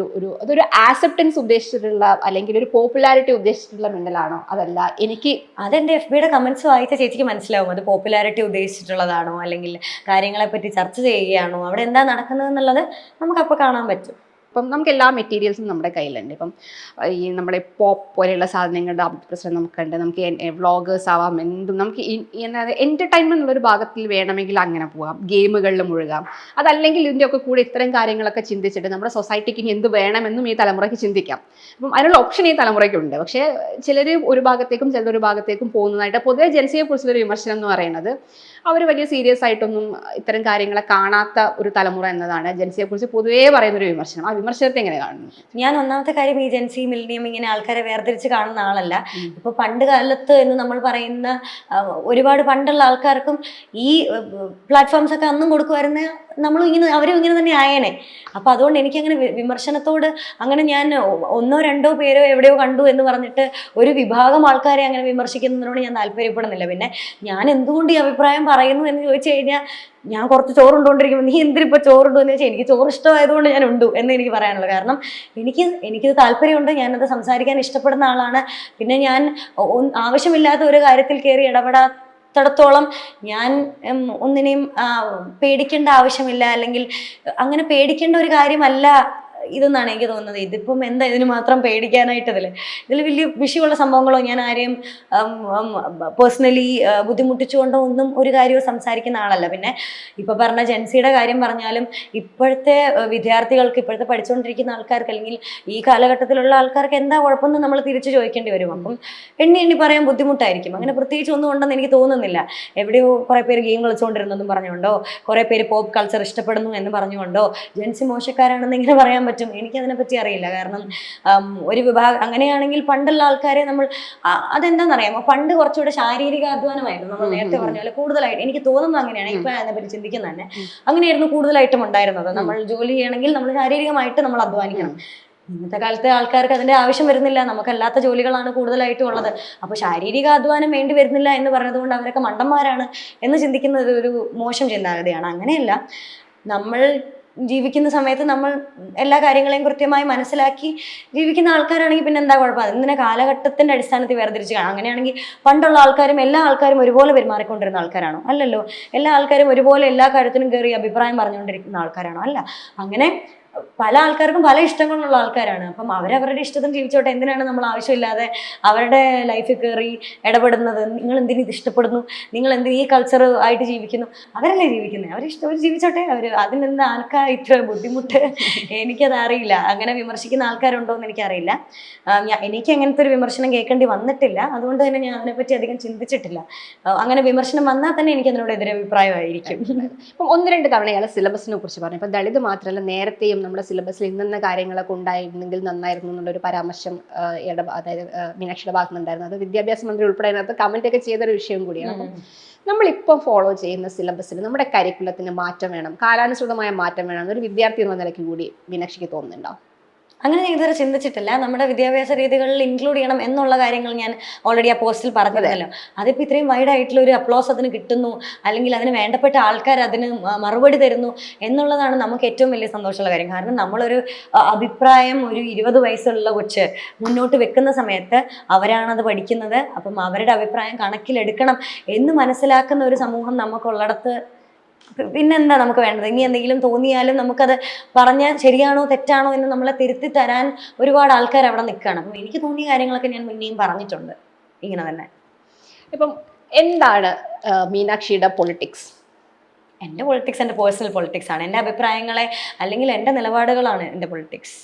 അതൊരു ആക്സെപ്റ്റൻസ് ഉദ്ദേശിച്ചിട്ടുള്ള അല്ലെങ്കിൽ ഒരു പോപ്പുലാരിറ്റി ഉദ്ദേശിച്ചിട്ടുള്ള മിണ്ടലാണോ, അതല്ല അതെന്റെ FB യുടെ കമന്റ്സ് വായിച്ച ചേച്ചിക്ക് മനസ്സിലാവും അത് പോപ്പുലാരിറ്റി ഉദ്ദേശിച്ചിട്ടുള്ളതാണോ അല്ലെങ്കിൽ കാര്യങ്ങളെ പറ്റി ചർച്ച ചെയ്യുകയാണോ, അവിടെ എന്താ നടക്കുന്നത് എന്നുള്ളത് നമുക്കപ്പോൾ കാണാൻ പറ്റും. ഇപ്പം നമുക്ക് എല്ലാ മെറ്റീരിയൽസും നമ്മുടെ കയ്യിലുണ്ട്. ഇപ്പം ഈ നമ്മുടെ പോപ്പ് പോലെയുള്ള സാധനങ്ങളുടെ പ്രശ്നം നമുക്കുണ്ട്. നമുക്ക് വ്ളോഗേഴ്സ് ആവാം, എന്തും നമുക്ക് എൻ്റർടൈൻമെൻ്റ് എന്നുള്ളൊരു ഭാഗത്തിൽ വേണമെങ്കിൽ അങ്ങനെ പോകാം, ഗെയിമുകളിൽ മുഴുകാം. അതല്ലെങ്കിൽ ഇതിൻ്റെയൊക്കെ കൂടെ ഇത്തരം കാര്യങ്ങളൊക്കെ ചിന്തിച്ചിട്ട് നമ്മുടെ സൊസൈറ്റിക്ക് എന്ത് വേണമെന്നും ഈ തലമുറയ്ക്ക് ചിന്തിക്കാം. അപ്പം അതിനുള്ള ഓപ്ഷൻ ഈ തലമുറയ്ക്കുണ്ട്. പക്ഷേ ചിലർ ഒരു ഭാഗത്തേക്കും ചിലരൊരു ഭാഗത്തേക്കും പോകുന്നതായിട്ട് പൊതുവെ ജൻസിയെ കുറിച്ചുള്ളൊരു വിമർശനം എന്ന് പറയുന്നത് അവർ വലിയ സീരിയസ് ആയിട്ടൊന്നും ഇത്തരം കാര്യങ്ങളെ കാണാത്ത ഒരു തലമുറ എന്നതാണ് ജൻസിയെ കുറിച്ച് പൊതുവേ പറയുന്നൊരു വിമർശനം. ആ വിമർശനത്തെ എങ്ങനെ കാണുന്നു? ഞാൻ ഒന്നാമത്തെ കാര്യം ഈ ജൻസി മില്ലിനിയം ഇങ്ങനെ ആൾക്കാരെ വേർതിരിച്ച് കാണുന്ന ആളല്ല. ഇപ്പൊ പണ്ട് കാലത്ത് എന്ന് നമ്മൾ പറയുന്ന ഒരുപാട് പണ്ടുള്ള ആൾക്കാർക്കും ഈ പ്ലാറ്റ്ഫോംസ് ഒക്കെ അന്നും കൊടുക്കുമായിരുന്ന അവരും ഇങ്ങനെ തന്നെ ആയേനെ. അപ്പൊ അതുകൊണ്ട് എനിക്കങ്ങനെ വിമർശനത്തോട് അങ്ങനെ ഞാൻ ഒന്നോ രണ്ടോ പേരോ എവിടെയോ കണ്ടു എന്ന് പറഞ്ഞിട്ട് ഒരു വിഭാഗം ആൾക്കാരെ അങ്ങനെ വിമർശിക്കുന്നതിനോട് ഞാൻ താല്പര്യപ്പെടുന്നില്ല. പിന്നെ ഞാൻ എന്തുകൊണ്ട് ഈ അഭിപ്രായം പറയുന്നു എന്ന് ചോദിച്ചു കഴിഞ്ഞാൽ ഞാൻ കുറച്ച് ചോറുണ്ടോണ്ടിരിക്കുമ്പോൾ നീ എന്തിനിപ്പോൾ ചോറുണ്ടോ എന്ന് വെച്ചാൽ എനിക്ക് ചോറ് ഇഷ്ടമായതുകൊണ്ട് ഞാൻ ഉണ്ടു എന്ന് എനിക്ക് പറയാനുള്ളൂ. കാരണം എനിക്കിത് താല്പര്യമുണ്ട്, ഞാനത് സംസാരിക്കാൻ ഇഷ്ടപ്പെടുന്ന ആളാണ്. പിന്നെ ഞാൻ ആവശ്യമില്ലാത്ത ഒരു കാര്യത്തിൽ കയറി ത്തോളം ഞാൻ ഒന്നിനെയും പേടിക്കേണ്ട ആവശ്യമില്ല, അല്ലെങ്കിൽ അങ്ങനെ പേടിക്കേണ്ട ഒരു കാര്യമല്ല ഇതെന്നാണ് എനിക്ക് തോന്നുന്നത്. ഇതിപ്പം എന്താ ഇതിന് മാത്രം പേടിക്കാനായിട്ട്? ഇതിൽ വലിയ വിഷയമുള്ള സംഭവങ്ങളോ ഞാൻ ആരെയും പേഴ്സണലി ബുദ്ധിമുട്ടിച്ചുകൊണ്ടോ ഒന്നും ഒരു കാര്യവും സംസാരിക്കുന്ന ആളല്ല. പിന്നെ ഇപ്പൊ പറഞ്ഞ ജെൻസിയുടെ കാര്യം പറഞ്ഞാലും ഇപ്പോഴത്തെ വിദ്യാർത്ഥികൾക്ക്, ഇപ്പോഴത്തെ പഠിച്ചുകൊണ്ടിരിക്കുന്ന ആൾക്കാർക്ക്, അല്ലെങ്കിൽ ഈ കാലഘട്ടത്തിലുള്ള ആൾക്കാർക്ക് എന്താ കുഴപ്പമെന്ന് നമ്മൾ തിരിച്ചു ചോദിക്കേണ്ടി വരും. അപ്പം എണ്ണി പറയാൻ ബുദ്ധിമുട്ടായിരിക്കും. അങ്ങനെ പ്രത്യേകിച്ച് ഒന്നും ഉണ്ടെന്ന് എനിക്ക് തോന്നുന്നില്ല. എവിടെയോ കുറെ പേര് ഗെയിം കളിച്ചുകൊണ്ടിരുന്നെന്നും പറഞ്ഞുകൊണ്ടോ, കുറെ പേര് പോപ്പ് കൾച്ചർ ഇഷ്ടപ്പെടുന്നു എന്ന് പറഞ്ഞുകൊണ്ടോ ജെൻസി മോശക്കാരാണെന്ന് ഇങ്ങനെ പറയാൻ പറ്റും? എനിക്കതിനെ പറ്റി അറിയില്ല. കാരണം ഒരു വിഭാഗം അങ്ങനെയാണെങ്കിൽ പണ്ടുള്ള ആൾക്കാരെ നമ്മൾ അതെന്താണെന്നറിയാമോ, പണ്ട് കുറച്ചുകൂടെ ശാരീരിക അധ്വാനമായിരുന്നു. നമ്മൾ നേരത്തെ പറഞ്ഞ പോലെ കൂടുതലായിട്ട് എനിക്ക് തോന്നുന്നത് അങ്ങനെയാണ്. ഇപ്പൊ അതിനെപ്പറ്റി ചിന്തിക്കുന്ന തന്നെ അങ്ങനെയായിരുന്നു കൂടുതലായിട്ടും ഉണ്ടായിരുന്നത്. നമ്മൾ ജോലി ചെയ്യണമെങ്കിൽ നമ്മൾ ശാരീരികമായിട്ട് നമ്മൾ അധ്വാനിക്കണം. ഇന്നത്തെ കാലത്തെ ആൾക്കാർക്ക് അതിന്റെ ആവശ്യം വരുന്നില്ല. നമുക്കല്ലാത്ത ജോലികളാണ് കൂടുതലായിട്ടും ഉള്ളത്. അപ്പൊ ശാരീരിക അധ്വാനം വേണ്ടി വരുന്നില്ല എന്ന് പറഞ്ഞതുകൊണ്ട് അവരൊക്കെ മണ്ടന്മാരാണ് എന്ന് ചിന്തിക്കുന്നത് ഒരു മോശം ചിന്താഗതിയാണ്. അങ്ങനെയല്ല, നമ്മൾ ജീവിക്കുന്ന സമയത്ത് നമ്മൾ എല്ലാ കാര്യങ്ങളെയും കൃത്യമായി മനസ്സിലാക്കി ജീവിക്കുന്ന ആൾക്കാരാണെങ്കിൽ പിന്നെ എന്താ കുഴപ്പം? അതിനെ കാലഘട്ടത്തിന്റെ അടിസ്ഥാനത്തിൽ വേർതിരിച്ച് കാണാം. അങ്ങനെയാണെങ്കിൽ പണ്ടുള്ള ആൾക്കാരും എല്ലാ ആൾക്കാരും ഒരുപോലെ പെരുമാറിക്കൊണ്ടിരുന്ന ആൾക്കാരാണോ? അല്ലല്ലോ. എല്ലാ ആൾക്കാരും ഒരുപോലെ എല്ലാ കാര്യത്തിനും കയറി അഭിപ്രായം പറഞ്ഞുകൊണ്ടിരിക്കുന്ന ആൾക്കാരാണോ? അല്ല. അങ്ങനെ പല ആൾക്കാർക്കും പല ഇഷ്ടങ്ങളുള്ള ആൾക്കാരാണ്. അപ്പം അവരവരുടെ ഇഷ്ടത്തിന് ജീവിച്ചോട്ടെ. എന്തിനാണ് നമ്മൾ ആവശ്യമില്ലാതെ അവരുടെ ലൈഫിൽ കയറി ഇടപെടുന്നത്? നിങ്ങൾ എന്തിനു ഇത് ഇഷ്ടപ്പെടുന്നു, നിങ്ങൾ എന്തിനു ഈ കൾച്ചർ ആയിട്ട് ജീവിക്കുന്നു? അവരല്ലേ ജീവിക്കുന്നത്, അവർ ജീവിച്ചോട്ടെ. അതിനെന്താ ആൾക്കാർ ഇത്ര ബുദ്ധിമുട്ട്? എനിക്കത് അറിയില്ല. അങ്ങനെ വിമർശിക്കുന്ന ആൾക്കാരുണ്ടോ എന്ന് എനിക്കറിയില്ല. എനിക്ക് അങ്ങനത്തെ ഒരു വിമർശനം കേൾക്കേണ്ടി വന്നിട്ടില്ല. അതുകൊണ്ട് തന്നെ ഞാൻ അതിനെപ്പറ്റി അധികം ചിന്തിച്ചിട്ടില്ല. അങ്ങനെ വിമർശനം വന്നാൽ തന്നെ എനിക്ക് അതിനോട് എതിരഭിപ്രായമായിരിക്കും. ഇപ്പം 1-2 തവണയാണ് സിലബസിനെ കുറിച്ച് പറഞ്ഞു. ഇപ്പം ദളിത് മാത്രമല്ല, നേരത്തെയും നമ്മുടെ സിലബസിൽ ഇന്ന കാര്യങ്ങളൊക്കെ ഉണ്ടായിരുന്നെങ്കിൽ നന്നായിരുന്നു എന്നുള്ളൊരു പരാമർശം അതായത് മീനാക്ഷിയുടെ ഭാഗത്തുനിന്നുണ്ടായിരുന്നു. അത് വിദ്യാഭ്യാസ മന്ത്രി ഉൾപ്പെടെ അതിനകത്ത് കമന്റ് ഒക്കെ ചെയ്തൊരു വിഷയം കൂടിയാണ്. അപ്പം നമ്മളിപ്പം ഫോളോ ചെയ്യുന്ന സിലബസിൽ നമ്മുടെ കരിക്കുലത്തിന് മാറ്റം വേണം, കാലാനുസൃതമായ മാറ്റം വേണം എന്നൊരു വിദ്യാർത്ഥി എന്ന നിലയ്ക്ക് കൂടി മീനാക്ഷിക്ക് തോന്നുന്നുണ്ടോ? അങ്ങനെ ഞാൻ ഇതുവരെ ചിന്തിച്ചിട്ടില്ല. നമ്മുടെ വിദ്യാഭ്യാസ രീതികളിൽ ഇൻക്ലൂഡ് ചെയ്യണം എന്നുള്ള കാര്യങ്ങൾ ഞാൻ ഓൾറെഡി ആ പോസ്റ്റിൽ പറഞ്ഞതല്ലോ. അതിപ്പോൾ ഇത്രയും വൈഡ് ആയിട്ടുള്ള ഒരു അപ്ലോസ് അതിന് കിട്ടുന്നു, അല്ലെങ്കിൽ അതിന് വേണ്ടപ്പെട്ട ആൾക്കാർ അതിന് മറുപടി തരുന്നു എന്നുള്ളതാണ് നമുക്ക് ഏറ്റവും വലിയ സന്തോഷമുള്ള കാര്യം. കാരണം നമ്മളൊരു അഭിപ്രായം ഒരു 20 വയസ്സുള്ള കൊച്ച് മുന്നോട്ട് വെക്കുന്ന സമയത്ത് അവരാണത് പഠിക്കുന്നത്. അപ്പം അവരുടെ അഭിപ്രായം കണക്കിലെടുക്കണം എന്ന് മനസ്സിലാക്കുന്ന ഒരു സമൂഹം നമുക്കുള്ളിടത്ത് പിന്നെന്താ നമുക്ക് വേണ്ടത്? ഇനി എന്തെങ്കിലും തോന്നിയാലും നമുക്കത് പറഞ്ഞാൽ ശരിയാണോ തെറ്റാണോ എന്ന് നമ്മളെ തിരുത്തി തരാൻ ഒരുപാട് ആൾക്കാർ അവിടെ നിൽക്കുകയാണ്. അപ്പം എനിക്ക് തോന്നിയ കാര്യങ്ങളൊക്കെ ഞാൻ മുന്നേയും പറഞ്ഞിട്ടുണ്ട് ഇങ്ങനെ തന്നെ. ഇപ്പം എന്താണ് മീനാക്ഷിയുടെ പൊളിറ്റിക്സ്? എൻ്റെ പൊളിറ്റിക്സ് എൻ്റെ പേഴ്സണൽ പൊളിറ്റിക്സ് ആണ്. എൻ്റെ അഭിപ്രായങ്ങളെ അല്ലെങ്കിൽ എൻ്റെ നിലപാടുകളാണ് എൻ്റെ പൊളിറ്റിക്സ്.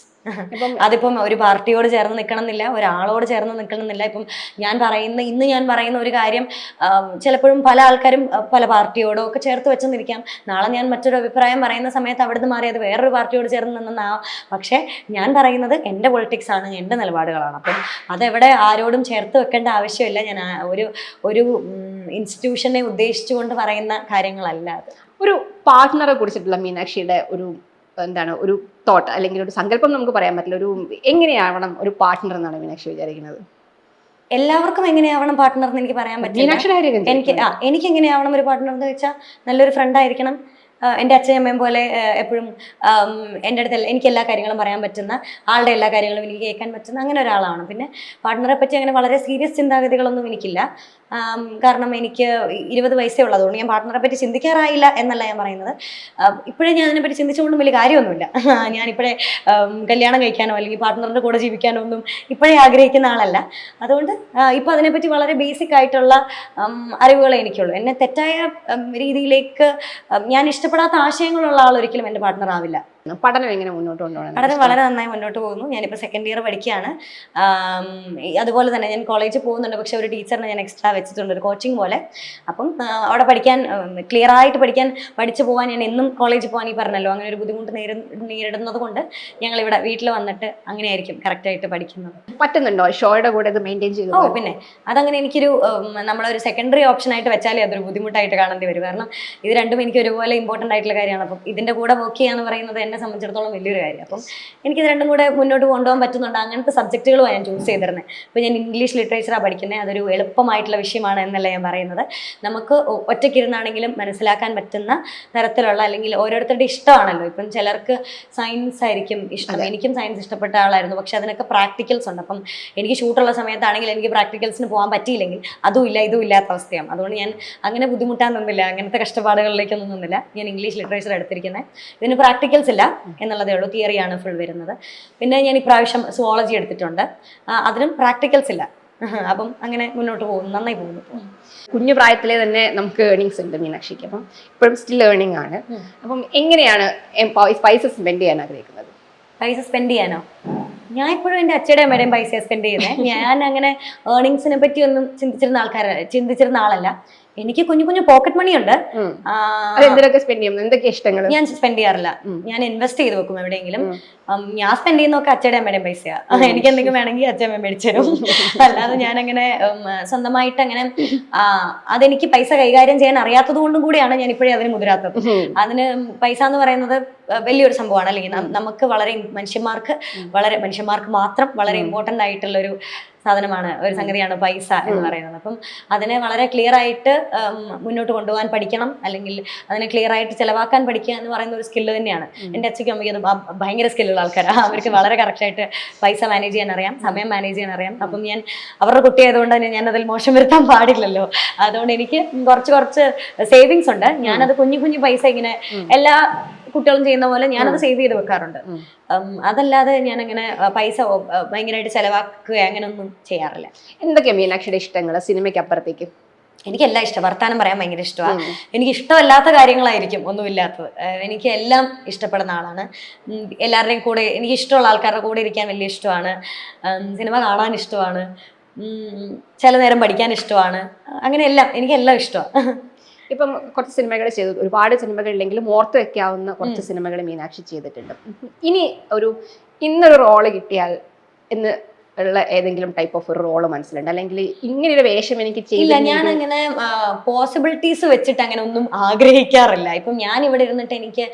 അതിപ്പം ഒരു പാർട്ടിയോട് ചേർന്ന് നിൽക്കണം എന്നില്ല, ഒരാളോട് ചേർന്ന് നിൽക്കണം എന്നില്ല. ഇപ്പം ഇന്ന് ഞാൻ പറയുന്ന ഒരു കാര്യം ചിലപ്പോഴും പല ആൾക്കാരും പല പാർട്ടിയോടോ ഒക്കെ ചേർത്ത് വെച്ചെന്നിരിക്കാം. നാളെ ഞാൻ മറ്റൊരു അഭിപ്രായം പറയുന്ന സമയത്ത് അവിടുന്ന് മാറിയത് വേറൊരു പാർട്ടിയോട് ചേർന്ന് നിന്നാവാം. പക്ഷേ ഞാൻ പറയുന്നത് എൻ്റെ പൊളിറ്റിക്സ് ആണ്, എൻ്റെ നിലപാടുകളാണ്. അപ്പം അതെവിടെ ആരോടും ചേർത്ത് വെക്കേണ്ട ആവശ്യമില്ല. ഞാൻ ഒരു ഇൻസ്റ്റിറ്റ്യൂഷനെ ഉദ്ദേശിച്ചുകൊണ്ട് പറയുന്ന കാര്യങ്ങളല്ല അത്. ഒരു പാർട്ട്ണറെ കുറിച്ചിട്ടുള്ള മീനാക്ഷിയുടെ ഒരു തോട്ട് അല്ലെങ്കിൽ ഒരു സങ്കല്പം നമുക്ക് പറയാൻ പറ്റില്ല. എങ്ങനെയാവണം ഒരു പാർട്ട്ണർ എന്നാണ് മീനാക്ഷി വിചാരിക്കുന്നത്? എല്ലാവർക്കും എങ്ങനെയാവണം പാർട്ട്ണർ എന്ന് എനിക്ക് പറയാൻ പറ്റില്ല. എനിക്ക് എങ്ങനെയാവണം ഒരു പാർട്ട്ണർ എന്ന് വെച്ചാൽ നല്ലൊരു ഫ്രണ്ട് ആയിരിക്കണം. എൻ്റെ അച്ഛനും അമ്മയും പോലെ എപ്പോഴും എൻ്റെ അടുത്ത് എനിക്ക് എല്ലാ കാര്യങ്ങളും പറയാൻ പറ്റുന്ന, ആളുടെ എല്ലാ കാര്യങ്ങളും എനിക്ക് കേൾക്കാൻ പറ്റുന്ന അങ്ങനെ ഒരാളാണ്. പിന്നെ പാർട്ട്ണറെ പറ്റി അങ്ങനെ വളരെ സീരിയസ് ചിന്താഗതികളൊന്നും എനിക്കില്ല. കാരണം എനിക്ക് 20 വയസ്സേ ഉള്ളതുകൊണ്ട് ഞാൻ പാർട്ട്ണറെ പറ്റി ചിന്തിക്കാറായില്ല എന്നല്ല ഞാൻ പറയുന്നത്. ഇപ്പോഴേ ഞാൻ അതിനെപ്പറ്റി ചിന്തിച്ചുകൊണ്ടും വലിയ കാര്യമൊന്നുമില്ല. ഞാനിപ്പോഴേ കല്യാണം കഴിക്കാനോ അല്ലെങ്കിൽ പാർട്ട്ണറിൻ്റെ കൂടെ ജീവിക്കാനോ ഒന്നും ഇപ്പോഴേ ആഗ്രഹിക്കുന്ന ആളല്ല. അതുകൊണ്ട് ഇപ്പം അതിനെപ്പറ്റി വളരെ ബേസിക് ആയിട്ടുള്ള അറിവുകളെ എനിക്കുള്ളൂ. എന്നെ തെറ്റായ രീതിയിലേക്ക് ഞാൻ ഇഷ്ടപ്പെടാത്ത ആശയങ്ങളുള്ള ആൾ ഒരിക്കലും എൻ്റെ പാർട്ട്ണർ ആവില്ല. പഠനം എങ്ങനെ മുന്നോട്ട് കൊണ്ടുപോകണം? പഠനം വളരെ നന്നായി മുന്നോട്ട് പോകുന്നു. ഞാനിപ്പോൾ 2nd ഇയർ പഠിക്കുകയാണ്. അതുപോലെ തന്നെ ഞാൻ കോളേജിൽ പോകുന്നുണ്ട്. പക്ഷെ ഒരു ടീച്ചറിനെ ഞാൻ എക്സ്ട്രാ വെച്ചിട്ടുണ്ട്, ഒരു കോച്ചിങ് പോലെ. അപ്പം അവിടെ ക്ലിയർ ആയിട്ട് പഠിച്ചു പോകാൻ ഞാൻ എന്നും കോളേജിൽ പോകാൻ ഈ പറഞ്ഞല്ലോ അങ്ങനെ ഒരു ബുദ്ധിമുട്ട് നേരിടുന്നത് കൊണ്ട് ഞങ്ങളിവിടെ വീട്ടിൽ വന്നിട്ട് അങ്ങനെയായിരിക്കും കറക്റ്റായിട്ട് പഠിക്കുന്നത്. പറ്റുന്നുണ്ടോ ഷോയുടെ കൂടെ ഇത് മെയിൻറ്റെയിൻ ചെയ്ത്? ഓ പിന്നെ അതങ്ങനെ എനിക്കൊരു നമ്മളൊരു സെക്കൻഡറി ഓപ്ഷൻ ആയിട്ട് വെച്ചാലേ അതൊരു ബുദ്ധിമുട്ടായിട്ട് കാണേണ്ടി വരും. കാരണം ഇത് രണ്ടും എനിക്ക് ഒരുപോലെ ഇമ്പോർട്ടൻ്റ് ആയിട്ടുള്ള കാര്യമാണ്. അപ്പം ഇതിൻ്റെ കൂടെ വർക്ക് ചെയ്യാന്ന് പറയുന്നത് എന്നെ സംബന്ധിച്ചിടത്തോളം വലിയൊരു കാര്യം. അപ്പം എനിക്കിത് രണ്ടും കൂടെ മുന്നോട്ട് കൊണ്ടുപോകാൻ പറ്റുന്നുണ്ട്. അങ്ങനത്തെ സബ്ജക്റ്റുകളുമാണ് ഞാൻ ചൂസ് ചെയ്തിരുന്നത്. ഇപ്പോൾ ഞാൻ ഇംഗ്ലീഷ് ലിറ്ററേച്ചറാണ് പഠിക്കുന്നത്. അതൊരു എളുപ്പമായിട്ടുള്ള വിഷയമാണ് എന്നല്ല ഞാൻ പറയുന്നത്. നമുക്ക് ഒറ്റയ്ക്കിരുന്നാണെങ്കിലും മനസ്സിലാക്കാൻ പറ്റുന്ന തരത്തിലുള്ള, അല്ലെങ്കിൽ ഓരോരുത്തരുടെ ഇഷ്ടമാണല്ലോ. ഇപ്പം ചിലർക്ക് സയൻസ് ആയിരിക്കും ഇഷ്ടം. എനിക്കും സയൻസ് ഇഷ്ടപ്പെട്ട ആളായിരുന്നു. പക്ഷെ അതിനൊക്കെ പ്രാക്ടിക്കൽസ് ഉണ്ട്. അപ്പം എനിക്ക് ഷൂട്ടുള്ള സമയത്താണെങ്കിൽ എനിക്ക് പ്രാക്ടിക്കൽസിന് പോകാൻ പറ്റിയില്ലെങ്കിൽ അതും ഇല്ല ഇതും ഇല്ലാത്ത അവസ്ഥയാണ്. അതുകൊണ്ട് ഞാൻ അങ്ങനെ ബുദ്ധിമുട്ടാൻ നിന്നില്ല, അങ്ങനത്തെ കഷ്ടപ്പാടുകളിലേക്കൊന്നും നിന്നില്ല. ഞാൻ ഇംഗ്ലീഷ് ലിറ്ററേച്ചർ എടുത്തിരിക്കുന്നത്. ഇതിന് പ്രാക്ടിക്കൽസ് ഇല്ല എന്നുള്ളതേ ഉള്ളൂ, തിയറിയാണ് ഫുൾ വരുന്നത്. പിന്നെ ഞാൻ ഇപ്രാവശ്യം സുവോളജി എടുത്തിട്ടുണ്ട്, അതിനും പ്രാക്ടിക്കൽസ് ഇല്ല. അപ്പം അങ്ങനെ മുന്നോട്ട് പോകുന്നു, നന്നായി പോകുന്നു. കുഞ്ഞു പ്രായത്തിലെ തന്നെ നമുക്ക് ഏർണിങ്സ് ഉണ്ട് മീനാക്ഷിക്ക്. അപ്പം ഇപ്പോഴും സ്റ്റിൽ ഏർണിംഗ് ആണ്. അപ്പം എങ്ങനെയാണ് പൈസ സ്പെൻഡ് ചെയ്യാൻ ആഗ്രഹിക്കുന്നത്? പൈസ സ്പെൻഡ് ചെയ്യാനോ? ഞാൻ ഇപ്പോഴും എൻ്റെ അച്ഛയുടെ അമ്മയുടെയും പൈസ സ്പെൻഡ് ചെയ്യുന്നത്. ഞാൻ അങ്ങനെ ഏർണിങ്സിനെ പറ്റി ഒന്നും ചിന്തിച്ചിരുന്ന ആളല്ല. എനിക്ക് കുഞ്ഞു കുഞ്ഞു പോക്കറ്റ് മണി ഉണ്ട്. എന്തൊക്കെ സ്പെൻഡ് ചെയ്യും? എന്തൊക്കെ ഇഷ്ടങ്ങൾ? ഞാൻ സ്പെൻഡ് ചെയ്യാറില്ല. ഞാൻ ഇൻവെസ്റ്റ് ചെയ്ത് വെക്കും എവിടെയെങ്കിലും. ഞാൻ സ്പെൻഡ് ചെയ്യുന്നൊക്കെ അച്ഛയുടെ അമ്മയുടെയും പൈസയാണ്. എനിക്ക് എന്തെങ്കിലും വേണമെങ്കിൽ അച്ഛൻ മേടിച്ചു തരും. അല്ലാതെ ഞാനങ്ങനെ സ്വന്തമായിട്ട് അങ്ങനെ അതെനിക്ക് പൈസ കൈകാര്യം ചെയ്യാൻ അറിയാത്തത് കൊണ്ടും കൂടിയാണ് ഞാൻ ഇപ്പോഴേ അതിന് മുതിരാത്തത്. അതിന് പൈസ എന്ന് പറയുന്നത് വലിയൊരു സംഭവമാണ്. അല്ലെങ്കിൽ നമുക്ക് മനുഷ്യന്മാർക്ക് മാത്രം വളരെ ഇമ്പോർട്ടൻ്റ് ആയിട്ടുള്ളൊരു സാധനമാണ്, ഒരു സംഗതിയാണ് പൈസ എന്ന് പറയുന്നത്. അപ്പം അതിനെ വളരെ ക്ലിയർ ആയിട്ട് മുന്നോട്ട് കൊണ്ടുപോകാൻ പഠിക്കണം, അല്ലെങ്കിൽ അതിനെ ക്ലിയർ ആയിട്ട് ചെലവാക്കാൻ പഠിക്കുക എന്ന് പറയുന്ന ഒരു സ്കില്ല് തന്നെയാണ്. എൻ്റെ അച്ഛയ്ക്കും അമ്മയ്ക്കും ഭയങ്കര സ്കില്ലുള്ള ആൾക്കാരാണ്. അവർക്ക് വളരെ കറക്റ്റായിട്ട് പൈസ മാനേജ് ചെയ്യാൻ അറിയാം, സമയം മാനേജ് ചെയ്യാൻ അറിയാം. അപ്പം ഞാൻ അവരുടെ കുട്ടിയായതുകൊണ്ട് തന്നെ ഞാൻ അതിൽ മോശം വരുത്താൻ പാടില്ലല്ലോ. അതുകൊണ്ട് എനിക്ക് കുറച്ച് സേവിങ്സ് ഉണ്ട്. ഞാനത് കുഞ്ഞു കുഞ്ഞു പൈസ ഇങ്ങനെ എല്ലാ കുട്ടികളും ചെയ്യുന്ന പോലെ ഞാനത് സേവ് ചെയ്ത് വെക്കാറുണ്ട്. അതല്ലാതെ ഞാൻ അങ്ങനെ പൈസ ഭയങ്കരമായിട്ട് ചെലവാക്കുക അങ്ങനെയൊന്നും ചെയ്യാറില്ല. എന്തൊക്കെയാ മീനാക്ഷിയുടെ ഇഷ്ടങ്ങൾ സിനിമയ്ക്ക് അപ്പുറത്തേക്ക്? എനിക്കെല്ലാം ഇഷ്ടം. വർത്താനം പറയാൻ ഭയങ്കര ഇഷ്ടമാണ്. എനിക്ക് ഇഷ്ടമല്ലാത്ത കാര്യങ്ങളായിരിക്കും ഒന്നുമില്ലാത്തത്. എനിക്ക് എല്ലാം ഇഷ്ടപ്പെടുന്ന ആളാണ്. എല്ലാവരുടെയും കൂടെ, എനിക്ക് ഇഷ്ടമുള്ള ആൾക്കാരുടെ കൂടെ ഇരിക്കാൻ വലിയ ഇഷ്ടമാണ്. സിനിമ കാണാൻ ഇഷ്ടമാണ്. ചില നേരം പഠിക്കാൻ ഇഷ്ടമാണ്. അങ്ങനെ എനിക്കെല്ലാം ഇഷ്ടമാണ്. ഇപ്പം കുറച്ച് സിനിമകൾ ചെയ്തു, ഒരുപാട് സിനിമകളില്ലെങ്കിലും ഓർത്ത് വെക്കാവുന്ന കുറച്ച് സിനിമകൾ മീനാക്ഷി ചെയ്തിട്ടുണ്ട്. ഇന്നൊരു റോള് കിട്ടിയാൽ എന്ന് ഉള്ള ഏതെങ്കിലും ടൈപ്പ് ഓഫ് ഒരു റോള് മനസ്സിലുണ്ട്, അല്ലെങ്കിൽ ഇങ്ങനൊരു വേഷം എനിക്ക് ചെയ്യില്ല? ഞാൻ അങ്ങനെ പോസിബിലിറ്റീസ് വെച്ചിട്ട് അങ്ങനെ ഒന്നും ആഗ്രഹിക്കാറില്ല. ഇപ്പം ഞാൻ ഇവിടെ ഇരുന്നിട്ട് എനിക്ക്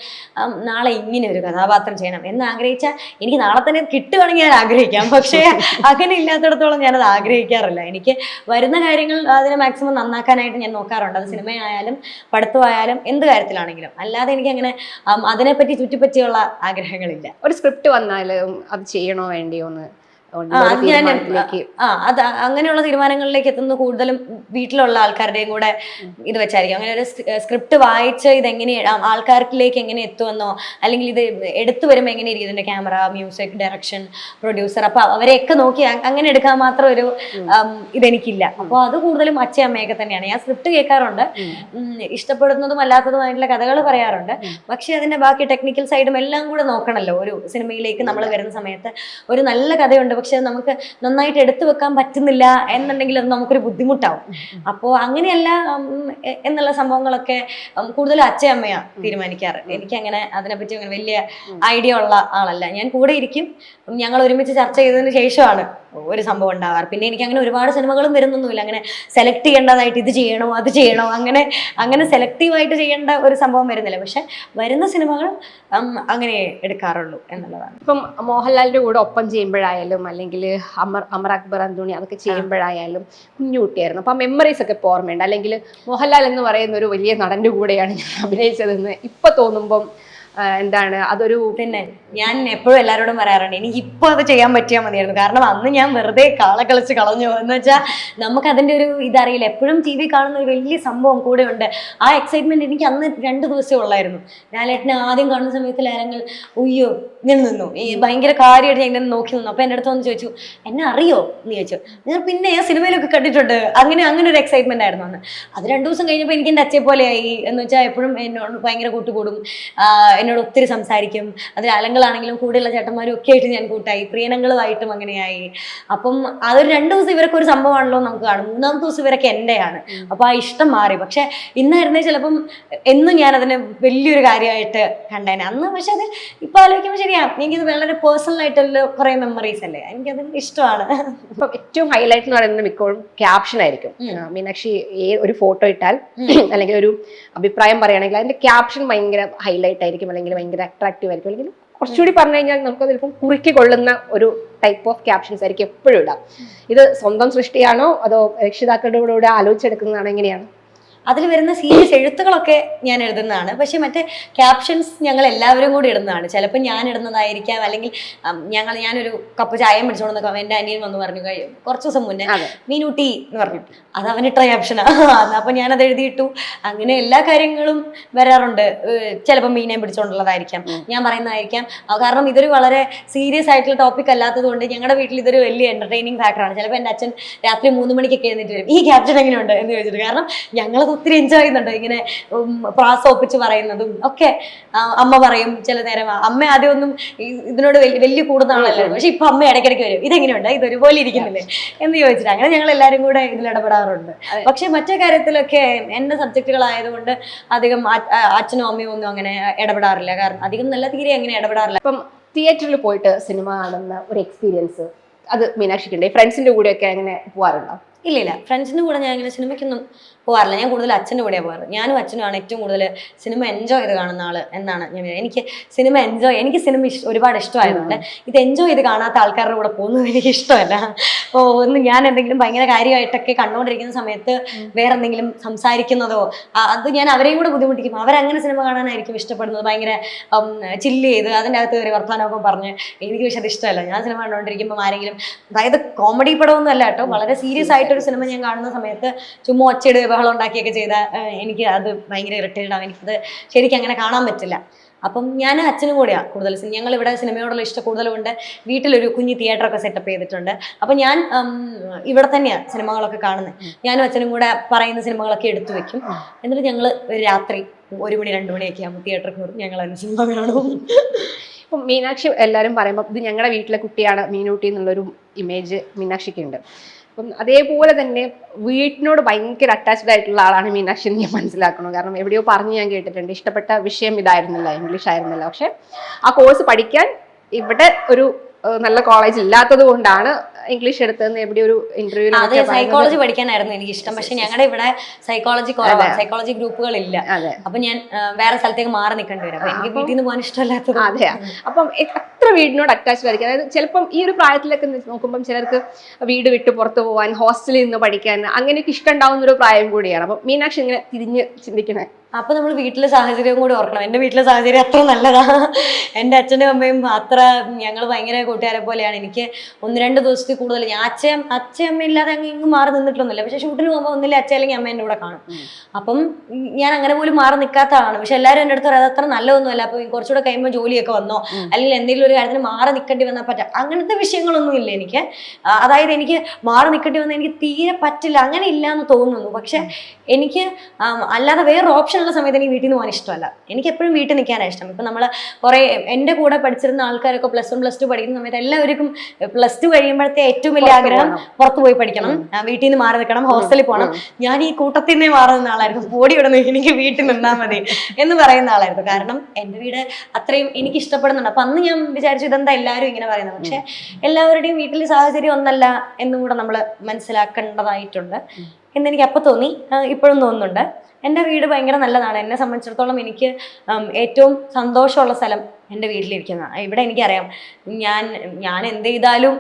നാളെ ഇങ്ങനെ ഒരു കഥാപാത്രം ചെയ്യണം എന്ന് ആഗ്രഹിച്ചാൽ എനിക്ക് നാളെ തന്നെ കിട്ടുകയാണെങ്കിൽ ഞാൻ ആഗ്രഹിക്കാം. പക്ഷേ അങ്ങനെ ഇല്ലാത്തിടത്തോളം ഞാനത് ആഗ്രഹിക്കാറില്ല. എനിക്ക് വരുന്ന കാര്യങ്ങൾ അതിനെ മാക്സിമം നന്നാക്കാനായിട്ട് ഞാൻ നോക്കാറുണ്ട്. അത് സിനിമയായാലും പഠിത്തമായാലും എന്ത് കാര്യത്തിലാണെങ്കിലും. അല്ലാതെ എനിക്ക് അങ്ങനെ അതിനെപ്പറ്റി ചുറ്റിപ്പറ്റിയുള്ള ആഗ്രഹങ്ങളില്ല. ഒരു സ്ക്രിപ്റ്റ് വന്നാലും അത് ചെയ്യണോ വേണ്ടിയോ എന്ന് അത് അങ്ങനെയുള്ള തീരുമാനങ്ങളിലേക്ക് എത്തുന്നത് കൂടുതലും വീട്ടിലുള്ള ആൾക്കാരുടെയും കൂടെ ഇത് വെച്ചായിരിക്കും. അങ്ങനെ ഒരു സ്ക്രിപ്റ്റ് വായിച്ച് ഇതെങ്ങനെ ആൾക്കാരിലേക്ക് എങ്ങനെ എത്തുമെന്നോ, അല്ലെങ്കിൽ ഇത് എടുത്തു വരുമ്പോൾ എങ്ങനെ ഇരിക്കും ഇതിന്റെ ക്യാമറ, മ്യൂസിക്, ഡയറക്ഷൻ, പ്രൊഡ്യൂസർ, അപ്പൊ അവരെയൊക്കെ നോക്കി അങ്ങനെ എടുക്കാൻ മാത്രം ഒരു ഇതെനിക്കില്ല. അപ്പോൾ അത് കൂടുതലും അച്ഛൻ അമ്മയൊക്കെ തന്നെയാണ്. ഞാൻ സ്ക്രിപ്റ്റ് കേൾക്കാറുണ്ട്, ഇഷ്ടപ്പെടുന്നതും അല്ലാത്തതുമായിട്ടുള്ള കഥകൾ പറയാറുണ്ട്. പക്ഷെ അതിന്റെ ബാക്കി ടെക്നിക്കൽ സൈഡും എല്ലാം കൂടെ നോക്കണമല്ലോ. ഒരു സിനിമയിലേക്ക് നമ്മൾ വരുന്ന സമയത്ത് ഒരു നല്ല കഥയുണ്ട്, പക്ഷെ നമുക്ക് നന്നായിട്ട് എടുത്തു വെക്കാൻ പറ്റുന്നില്ല എന്നുണ്ടെങ്കിൽ അത് നമുക്കൊരു ബുദ്ധിമുട്ടാവും. അപ്പോൾ അങ്ങനെയല്ല എന്നുള്ള സംഭവങ്ങളൊക്കെ കൂടുതലും അച്ഛൻ അമ്മയാ തീരുമാനിക്കാറ്. എനിക്കങ്ങനെ അതിനെപ്പറ്റി അങ്ങനെ വലിയ ഐഡിയ ഉള്ള ആളല്ല. ഞാൻ കൂടെ ഇരിക്കും, ഞങ്ങൾ ഒരുമിച്ച് ചർച്ച ചെയ്തതിന് ശേഷമാണ് ഒരു സംഭവം ഉണ്ടാവാറ്. പിന്നെ എനിക്ക് അങ്ങനെ ഒരുപാട് സിനിമകളും വരുന്നൊന്നുമില്ല. അങ്ങനെ സെലക്ട് ചെയ്യേണ്ടതായിട്ട് ഇത് ചെയ്യണോ അത് ചെയ്യണോ അങ്ങനെ സെലക്റ്റീവായിട്ട് ചെയ്യേണ്ട ഒരു സംഭവം വരുന്നില്ല. പക്ഷെ വരുന്ന സിനിമകൾ അങ്ങനെ എടുക്കാറുള്ളൂ എന്നുള്ളതാണ്. ഇപ്പം മോഹൻലാലിന്റെ കൂടെ ഒപ്പം ചെയ്യുമ്പോഴായാലും, അല്ലെങ്കിൽ അമർ അക്ബർ അന്തോണി അതൊക്കെ ചെയ്യുമ്പോഴായാലും കുഞ്ഞുകുട്ടിയായിരുന്നു. അപ്പം മെമ്മറീസ് ഒക്കെ ഇപ്പോൾ ഓർമ്മയുണ്ട്. അല്ലെങ്കിൽ മോഹൻലാൽ എന്ന് പറയുന്ന ഒരു വലിയ നടന്റെ കൂടെയാണ് ഞാൻ അഭിനയിച്ചതെന്ന് ഇപ്പൊ തോന്നുമ്പം എന്താണ് അതൊരു? പിന്നെ ഞാൻ എപ്പോഴും എല്ലാവരോടും പറയാറുണ്ട്, എനിക്ക് ഇപ്പൊ അത് ചെയ്യാൻ പറ്റിയാൽ മതിയായിരുന്നു. കാരണം അന്ന് ഞാൻ വെറുതെ കളിച്ച് കളഞ്ഞു. എന്ന് വെച്ചാൽ നമുക്ക് അതിന്റെ ഒരു ഇതറിയില്ല. എപ്പോഴും TV കാണുന്ന ഒരു വലിയ സംഭവം കൂടെ ഉണ്ട്. ആ എക്സൈറ്റ്മെന്റ് എനിക്ക് അന്ന് 2 ദിവസമേ ഉള്ളായിരുന്നു. ലാലേട്ടനെ ആദ്യം കാണുന്ന സമയത്ത് ലാലങ്ങൾ ഉയ്യോ ഇങ്ങനെ നിന്നു, ഈ ഭയങ്കര കാര്യമായിട്ട് ഞാൻ ഇങ്ങനെ നോക്കി നിന്നു. അപ്പൊ എൻ്റെ അടുത്ത് വന്ന് ചോദിച്ചു, എന്നെ അറിയോ എന്ന് ചോദിച്ചു. ഞാൻ പിന്നെ ഞാൻ സിനിമയിലൊക്കെ കണ്ടിട്ടുണ്ട്. അങ്ങനെ ഒരു എക്സൈറ്റ്മെന്റ് ആയിരുന്നു അന്ന്. അത് 2 ദിവസം കഴിഞ്ഞപ്പോൾ എനിക്ക് എൻ്റെ അച്ഛയെ പോലെയായി. എന്ന് വെച്ചാൽ എപ്പോഴും എന്നോട് ഭയങ്കര കൂട്ടുകൂടും, എന്നോട് ഒത്തിരി സംസാരിക്കും. അതിൽ അലങ്ങളാണെങ്കിലും കൂടെയുള്ള ചേട്ടന്മാരും ഒക്കെ ആയിട്ട് ഞാൻ കൂട്ടായി, പ്രിയനങ്ങളുമായിട്ടും അങ്ങനെയായി. അപ്പം അതൊരു 2 ദിവസം ഇവരൊക്കെ ഒരു സംഭവമാണല്ലോ നമുക്ക് കാണും. 3-ാമത്തെ ദിവസം ഇവരൊക്കെ എൻ്റെയാണ്. അപ്പൊ ആ ഇഷ്ടം മാറി. പക്ഷെ ഇന്നായിരുന്നേ ചിലപ്പം എന്നും ഞാൻ അതിനെ വലിയൊരു കാര്യമായിട്ട് കണ്ടേനെ അന്ന്. പക്ഷെ അത് ഇപ്പൊ ആലോചിക്കുമ്പോൾ ശരിയാ, എനിക്കിത് വളരെ പേഴ്സണൽ ആയിട്ടുള്ള കുറെ മെമ്മറീസ് അല്ലേ, എനിക്കത് ഇഷ്ടമാണ്. ഇപ്പം ഏറ്റവും ഹൈലൈറ്റ് എന്ന് പറയുന്നത് മിക്കവാറും ക്യാപ്ഷൻ ആയിരിക്കും. മീനാക്ഷി ഒരു ഫോട്ടോ ഇട്ടാൽ അല്ലെങ്കിൽ ഒരു അഭിപ്രായം പറയുകയാണെങ്കിൽ അതിന്റെ ക്യാപ്ഷൻ ഭയങ്കര ഹൈലൈറ്റ് ആയിരിക്കും, അല്ലെങ്കിൽ ഭയങ്കര അട്രാക്റ്റീവ് ആയിരിക്കും, അല്ലെങ്കിൽ കുറച്ചുകൂടി പറഞ്ഞു കഴിഞ്ഞാൽ നമുക്ക് ചിലപ്പം കുറുക്കി കൊള്ളുന്ന ഒരു ടൈപ്പ് ഓഫ് ക്യാപ്ഷൻസ് ആയിരിക്കും എപ്പോഴും ഇടാം. ഇത് സ്വന്തം സൃഷ്ടിയാണോ അതോ രക്ഷിതാക്കളുടെ കൂടെ ആലോചിച്ചെടുക്കുന്നതാണോ, എങ്ങനെയാണ്? അതിൽ വരുന്ന സീരിയസ് എഴുത്തുകളൊക്കെ ഞാൻ എഴുതുന്നതാണ്. പക്ഷെ മറ്റേ ക്യാപ്ഷൻസ് ഞങ്ങൾ എല്ലാവരും കൂടി ഇടുന്നതാണ്. ചിലപ്പോൾ ഞാൻ ഇടുന്നതായിരിക്കാം, അല്ലെങ്കിൽ ഞാനൊരു കപ്പ് ചായം പിടിച്ചോണ്ടെന്നൊക്കെ എൻ്റെ അനിയൻ വന്ന് പറഞ്ഞു കുറച്ച് ദിവസം മുന്നേ, മീനൂട്ടി എന്ന് പറഞ്ഞു. അത് അവനിട്ട ക്യാപ്ഷനാ. അപ്പൊ ഞാനത് എഴുതിയിട്ടു. അങ്ങനെ എല്ലാ കാര്യങ്ങളും വരാറുണ്ട്. ചിലപ്പോൾ മീനെ പിടിച്ചോണ്ടുള്ളതായിരിക്കാം, ഞാൻ പറയുന്നതായിരിക്കാം. കാരണം ഇതൊരു വളരെ സീരിയസ് ആയിട്ടുള്ള ടോപ്പിക് അല്ലാത്തത് കൊണ്ട് ഞങ്ങളുടെ വീട്ടിൽ ഇതൊരു വലിയ എന്റർടൈനിങ് ഫാക്ടറാണ്. ചിലപ്പോൾ എൻ്റെ അച്ഛൻ രാത്രി 3 മണിക്കൊക്കെ എഴുന്നേറ്റ് വരും, ഈ ക്യാപ്ഷൻ എങ്ങനെയുണ്ട് എന്ന് ചോദിച്ചിട്ട്. കാരണം ഞങ്ങൾ ഒത്തിരി എൻജോയ് ചെയ്യുന്നുണ്ട് ഇങ്ങനെ പ്രാസം ഒപ്പിച്ച് പറയുന്നതും ഒക്കെ. അമ്മ പറയും ചില നേരം, അമ്മ ആദ്യം ഒന്നും ഇതിനോട് വലിയ കൂടുന്ന ആളല്ലോ, പക്ഷെ ഇപ്പൊ അമ്മ ഇടയ്ക്കിടയ്ക്ക് വരും, ഇതെങ്ങനെയുണ്ട്, ഇതൊരുപോലെ ഇരിക്കുന്നില്ലേ എന്ന് ചോദിച്ചിട്ട്. അങ്ങനെ ഞങ്ങൾ എല്ലാവരും കൂടെ ഇതിൽ ഇടപെടാറുണ്ട്. പക്ഷെ മറ്റേ കാര്യത്തിലൊക്കെ എന്റെ സബ്ജക്റ്റുകളായതുകൊണ്ട് അധികം അച്ഛനും അമ്മയും ഒന്നും അങ്ങനെ ഇടപെടാറില്ല. കാരണം അധികം നല്ല തീരെ അങ്ങനെ ഇടപെടാറില്ല. ഇപ്പം തിയേറ്ററിൽ പോയിട്ട് സിനിമ കാണുന്ന ഒരു എക്സ്പീരിയൻസ് അത് മീനാക്ഷിക്കുണ്ട്. ഫ്രണ്ട്സിന്റെ കൂടെയൊക്കെ അങ്ങനെ പോവാറുണ്ടോ? ഇല്ല, ഫ്രണ്ട്സിൻ്റെ കൂടെ ഞാൻ ഇങ്ങനെ സിനിമയ്ക്കൊന്നും പോകാറില്ല. ഞാൻ കൂടുതൽ അച്ഛൻ്റെ കൂടെയാണ് പോകാറ്. ഞാനും അച്ഛനുമാണ് ഏറ്റവും കൂടുതൽ സിനിമ എൻജോയ് ചെയ്ത് കാണുന്ന ആൾ എന്നാണ് ഞാൻ. എനിക്ക് സിനിമ ഒരുപാട് ഇഷ്ടമായതുകൊണ്ട് ഇത് എൻജോയ് ചെയ്ത് കാണാത്ത ആൾക്കാരുടെ കൂടെ പോകുന്നത് എനിക്ക് ഇഷ്ടമല്ല. ഒന്ന് ഞാൻ എന്തെങ്കിലും ഭയങ്കര കാര്യമായിട്ടൊക്കെ കണ്ടുകൊണ്ടിരിക്കുന്ന സമയത്ത് വേറെ എന്തെങ്കിലും സംസാരിക്കുന്നതോ അത് ഞാൻ അവരെയും കൂടെ ബുദ്ധിമുട്ടിക്കും. അവരങ്ങനെ സിനിമ കാണാനായിരിക്കും ഇഷ്ടപ്പെടുന്നത്, ഭയങ്കര ചില്ല് ചെയ്ത് അതിൻ്റെ അകത്ത് കയറി വർത്തമാനമൊക്കെ പറഞ്ഞ്. എനിക്ക് പക്ഷെ അത് ഇഷ്ടമല്ല. ഞാൻ സിനിമ കണ്ടുകൊണ്ടിരിക്കുമ്പോൾ ആരെങ്കിലും, അതായത് കോമഡി പടമൊന്നും അല്ല കേട്ടോ, വളരെ സീരിയസ് ആയിട്ടൊരു സിനിമ ഞാൻ കാണുന്ന സമയത്ത് ചുമ്മാ ഒച്ചയിടുക ബഹളം ഉണ്ടാക്കിയൊക്കെ ചെയ്താൽ എനിക്ക് അത് ഭയങ്കര ഇറിറ്റേറ്റഡ് ആവും. എനിക്കത് ശരിക്കും അങ്ങനെ കാണാൻ പറ്റില്ല. അപ്പം ഞാൻ അച്ഛനും കൂടെയാണ് കൂടുതൽ. ഞങ്ങൾ ഇവിടെ സിനിമയോടുള്ള ഇഷ്ടം കൂടുതലുണ്ട്. വീട്ടിലൊരു കുഞ്ഞ് തിയേറ്ററൊക്കെ സെറ്റപ്പ് ചെയ്തിട്ടുണ്ട്. അപ്പം ഞാൻ ഇവിടെ തന്നെയാണ് സിനിമകളൊക്കെ കാണുന്നത്. ഞാനും അച്ഛനും കൂടെ പറയുന്ന സിനിമകളൊക്കെ എടുത്തു വെക്കും. എന്നിട്ട് ഞങ്ങൾ രാത്രി 1 മണി 2 മണിയൊക്കെ ആകുമ്പോൾ തിയേറ്ററിൽ കയറും, ഞങ്ങൾ അതിന് സിനിമ കാണും. ഇപ്പം മീനാക്ഷി എല്ലാവരും പറയുമ്പോൾ ഇത് ഞങ്ങളുടെ വീട്ടിലെ കുട്ടിയാണ് മീനൂട്ടി എന്നുള്ളൊരു ഇമേജ് മീനാക്ഷിക്കുണ്ട്. അപ്പം അതേപോലെ തന്നെ വീട്ടിനോട് ഭയങ്കര അറ്റാച്ച്ഡ് ആയിട്ടുള്ള ആളാണ് മീനാക്ഷി എന്ന് ഞാൻ മനസ്സിലാക്കണം. കാരണം എവിടെയോ പറഞ്ഞ് ഞാൻ കേട്ടിട്ടുണ്ട്, ഇഷ്ടപ്പെട്ട വിഷയം ഇതായിരുന്നില്ല, ഇംഗ്ലീഷ് ആയിരുന്നില്ല. പക്ഷെ ആ കോഴ്സ് പഠിക്കാൻ ഇവിടെ ഒരു നല്ല കോളേജ് ഇല്ലാത്തത് കൊണ്ടാണ് ഇംഗ്ലീഷ് എടുത്തതെന്ന് എവിടെ ഒരു ഇന്റർവ്യൂ. അതെ, സൈക്കോളജി പഠിക്കാനായിരുന്നു എനിക്ക് ഇഷ്ടം. പക്ഷെ ഞങ്ങളുടെ ഇവിടെ സൈക്കോളജി കുറവാണ്, സൈക്കോളജി ഗ്രൂപ്പുകളില്ല. അപ്പൊ ഞാൻ വേറെ സ്ഥലത്തേക്ക് മാറി നിൽക്കേണ്ടി വരും. അപ്പൊ എനിക്ക് വീട്ടിൽ നിന്ന് പോകാൻ ഇഷ്ടമല്ലാത്തത്. അതെ, അപ്പം എത്ര വീടിനോട് അറ്റാച്ച്ഡ് ആയിരിക്കും. അതായത് ചിലപ്പം ഈ ഒരു പ്രായത്തിലൊക്കെ നോക്കുമ്പം ചിലർക്ക് വീട് വിട്ട് പുറത്തു പോകാൻ, ഹോസ്റ്റലിൽ നിന്ന് പഠിക്കാൻ അങ്ങനെയൊക്കെ ഇഷ്ടം ഉണ്ടാവുന്ന ഒരു പ്രായം കൂടിയാണ്. അപ്പം മീനാക്ഷി ഇങ്ങനെ തിരിഞ്ഞ് ചിന്തിക്കണേ. അപ്പൊ നമ്മൾ വീട്ടിലെ സാഹചര്യം കൂടി ഓർക്കണം. എൻ്റെ വീട്ടിലെ സാഹചര്യം അത്ര നല്ലതാ. എൻ്റെ അച്ഛനും അമ്മയും അത്ര, ഞങ്ങൾ ഭയങ്കര കൂട്ടുകാരെ പോലെയാണ്. എനിക്ക് 1-2 ദിവസത്തിൽ കൂടുതൽ ഞാൻ അച്ഛയമ്മ ഇല്ലാതെ അങ്ങ് മാറി നിന്നിട്ടൊന്നുമില്ല. പക്ഷെ ഷൂട്ടിന് പോകുമ്പോൾ ഒന്നില്ല അച്ഛൻ അല്ലെങ്കിൽ അമ്മ എൻ്റെ കൂടെ കാണും. അപ്പം ഞാൻ അങ്ങനെ പോലും മാറി നിൽക്കാത്തതാണ്. പക്ഷെ എല്ലാവരും എൻ്റെ അടുത്ത് അത് അത്ര നല്ലതൊന്നുമല്ല, അപ്പൊ കുറച്ചുകൂടെ കഴിയുമ്പോൾ ജോലിയൊക്കെ വന്നോ അല്ലെങ്കിൽ എന്തെങ്കിലും ഒരു കാര്യത്തിന് മാറി നിൽക്കേണ്ടി വന്നാൽ പറ്റാം, അങ്ങനത്തെ വിഷയങ്ങളൊന്നും ഇല്ല എനിക്ക്. അതായത് എനിക്ക് മാറി നിൽക്കേണ്ടി വന്നാൽ എനിക്ക് തീരെ പറ്റില്ല, അങ്ങനെ ഇല്ല എന്ന് തോന്നുന്നു. പക്ഷെ എനിക്ക് അല്ലാതെ വേറൊരു ഓപ്ഷൻ ഉള്ള സമയത്ത് എനിക്ക് വീട്ടിൽ നിന്ന് പോകാൻ ഇഷ്ടമല്ല. എനിക്ക് എപ്പോഴും വീട്ടിൽ നിൽക്കാനാണ് ഇഷ്ടം. ഇപ്പം നമ്മൾ കുറേ എൻ്റെ കൂടെ പഠിച്ചിരുന്ന ആൾക്കാരൊക്കെ +1 +2 പഠിക്കുന്ന സമയത്ത് എല്ലാവർക്കും +2 കഴിയുമ്പോഴത്തെ ഏറ്റവും വലിയ ആഗ്രഹം പുറത്ത് പോയി പഠിക്കണം, വീട്ടിൽ നിന്ന് മാറി നിൽക്കണം, ഹോസ്റ്റലിൽ പോകണം. ഞാൻ ഈ കൂട്ടത്തിൽ നിന്നേ മാറി നിന്ന ആളായിരുന്നു. ഓടി വിടുന്നു, എനിക്ക് വീട്ടിൽ നിന്നാൽ മതി എന്ന് പറയുന്ന ആളായിരുന്നു. കാരണം എൻ്റെ വീട് അത്രയും എനിക്ക് ഇഷ്ടപ്പെടുന്നുണ്ട്. അപ്പം അന്ന് ഞാൻ വിചാരിച്ചു ഇതെന്താ എല്ലാവരും ഇങ്ങനെ പറയുന്നത്. പക്ഷെ എല്ലാവരുടെയും വീട്ടിലെ സാഹചര്യം ഒന്നല്ല എന്നും കൂടെ നമ്മൾ മനസ്സിലാക്കേണ്ടതായിട്ടുണ്ട് എന്നെനിക്ക് അപ്പം തോന്നി, ഇപ്പോഴും തോന്നുന്നുണ്ട്. എൻ്റെ വീട് ഭയങ്കര നല്ലതാണ്. എന്നെ സംബന്ധിച്ചിടത്തോളം എനിക്ക് ഏറ്റവും സന്തോഷമുള്ള സ്ഥലം എൻ്റെ വീട്ടിലിരിക്കുന്നതാണ്. ഇവിടെ എനിക്കറിയാം ഞാൻ എന്ത് ചെയ്താലും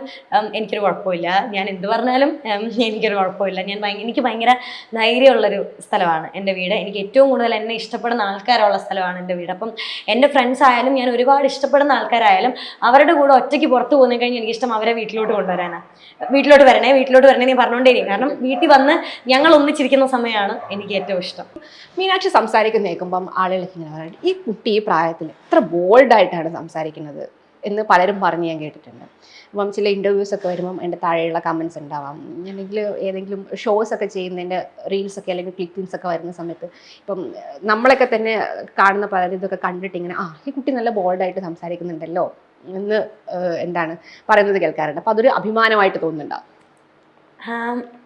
എനിക്കൊരു കുഴപ്പമില്ല, ഞാൻ എന്ത് പറഞ്ഞാലും എനിക്കൊരു കുഴപ്പമില്ല. എനിക്ക് ഭയങ്കര ധൈര്യമുള്ളൊരു സ്ഥലമാണ് എൻ്റെ വീട്. എനിക്ക് ഏറ്റവും കൂടുതൽ എന്നെ ഇഷ്ടപ്പെടുന്ന ആൾക്കാരുള്ള സ്ഥലമാണ് എൻ്റെ വീട്. അപ്പം എൻ്റെ ഫ്രണ്ട്സ് ആയാലും ഞാൻ ഒരുപാട് ഇഷ്ടപ്പെടുന്ന ആൾക്കാരായാലും അവരുടെ കൂടെ ഒറ്റയ്ക്ക് പുറത്ത് പോകുന്ന കഴിഞ്ഞാൽ എനിക്കിഷ്ടം അവരെ വീട്ടിലോട്ട് കൊണ്ടുവരാനാണ്. വീട്ടിലോട്ട് വരണേ ഞാൻ പറഞ്ഞുകൊണ്ടേയിരിക്കും. കാരണം വീട്ടിൽ വന്ന് ഞങ്ങൾ ഒന്നിച്ചിരിക്കുന്ന സമയമാണ് എനിക്ക് ഏറ്റവും ഇഷ്ടം. മീനാക്ഷി സംസാരിക്കുന്ന കേൾക്കുമ്പം ആളുകൾക്ക് ഇങ്ങനെ പറയുന്നത്, ഈ കുട്ടി ഈ പ്രായത്തിൽ എത്ര ബോൾഡായിട്ടാണ് സംസാരിക്കുന്നത് എന്ന് പലരും പറഞ്ഞ് ഞാൻ കേട്ടിട്ടുണ്ട്. അപ്പം ചില ഇൻ്റർവ്യൂസ് ഒക്കെ വരുമ്പം എൻ്റെ താഴെയുള്ള കമൻസ് ഉണ്ടാവാം, അല്ലെങ്കിൽ ഏതെങ്കിലും ഷോസ് ഒക്കെ ചെയ്യുന്നതിൻ്റെ റീൽസൊക്കെ അല്ലെങ്കിൽ ക്ലിപ്പിങ്സ് ഒക്കെ വരുന്ന സമയത്ത് ഇപ്പം നമ്മളൊക്കെ തന്നെ കാണുന്ന പലരും ഇതൊക്കെ കണ്ടിട്ട് ഇങ്ങനെ ഈ കുട്ടി നല്ല ബോൾഡായിട്ട് സംസാരിക്കുന്നുണ്ടല്ലോ എന്ന് പറയുന്നത് കേൾക്കാറുണ്ട്. അപ്പം അതൊരു അഭിമാനമായിട്ട് തോന്നുന്നുണ്ടാവും.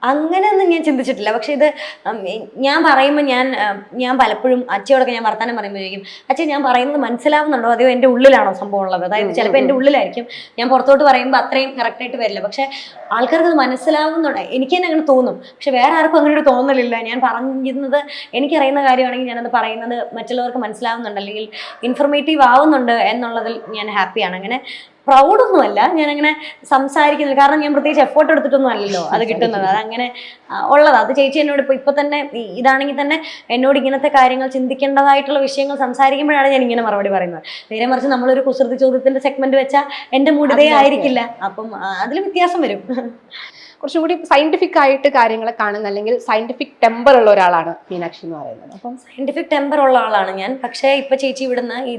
അങ്ങനെയൊന്നും ഞാൻ ചിന്തിച്ചിട്ടില്ല. പക്ഷെ ഇത് ഞാൻ പറയുമ്പോൾ ഞാൻ പലപ്പോഴും അച്ഛയോടൊക്കെ ഞാൻ വർത്താനം പറയുമ്പോൾ ചോദിക്കും, അച്ഛൻ ഞാൻ പറയുന്നത് മനസ്സിലാവുന്നുണ്ടോ അതെയോ എൻ്റെ ഉള്ളിലാണോ സംഭവം ഉള്ളത്? അതായത് ചിലപ്പോൾ എൻ്റെ ഉള്ളിലായിരിക്കും, ഞാൻ പുറത്തോട്ട് പറയുമ്പോൾ അത്രയും കറക്റ്റായിട്ട് വരില്ല. പക്ഷെ ആൾക്കാർക്ക് അത് മനസ്സിലാവുന്നുണ്ട്, എനിക്ക് തന്നെ അങ്ങനെ തോന്നും. പക്ഷെ വേറെ ആർക്കും അങ്ങനെ ഒരു തോന്നലില്ല. ഞാൻ പറഞ്ഞിരുന്നത് എനിക്കറിയുന്ന കാര്യമാണെങ്കിൽ ഞാനത് പറയുന്നത് മറ്റുള്ളവർക്ക് മനസ്സിലാവുന്നുണ്ട് അല്ലെങ്കിൽ ഇൻഫർമേറ്റീവ് ആവുന്നുണ്ട് എന്നുള്ളതിൽ ഞാൻ ഹാപ്പിയാണ്. അങ്ങനെ പ്രൗഡൊന്നുമല്ല ഞാനങ്ങനെ സംസാരിക്കുന്നില്ല, കാരണം ഞാൻ പ്രത്യേകിച്ച് എഫേർട്ട് എടുത്തിട്ടൊന്നും അല്ലല്ലോ അത് കിട്ടുന്നത്. അതങ്ങനെ ഉള്ളത്. അത് ചേച്ചി എന്നോട് ഇപ്പൊ തന്നെ ഇതാണെങ്കിൽ തന്നെ എന്നോട് ഇങ്ങനത്തെ കാര്യങ്ങൾ ചിന്തിക്കേണ്ടതായിട്ടുള്ള വിഷയങ്ങൾ സംസാരിക്കുമ്പോഴാണ് ഞാൻ ഇങ്ങനെ മറുപടി പറയുന്നത്. നേരെ മറിച്ച് നമ്മളൊരു കുസൃതി ചോദ്യത്തിന്റെ സെഗ്മെന്റ് വെച്ചാൽ എന്റെ മൂഡ് ഇതേ ആയിരിക്കില്ല. അപ്പം അതിൽ വ്യത്യാസം വരും. കുറച്ചും കൂടി സയന്റിഫിക് ആയിട്ട് കാര്യങ്ങളെ കാണുന്ന അല്ലെങ്കിൽ സയന്റിഫിക് ടെമ്പർ ഉള്ള ഒരാളാണ് മീനാക്ഷി എന്ന് പറയുന്നത്. അപ്പം സയന്റിഫിക് ടെമ്പർ ഉള്ള ആളാണ് ഞാൻ. പക്ഷേ ഇപ്പൊ ചേച്ചി ഇവിടുന്ന് ഈ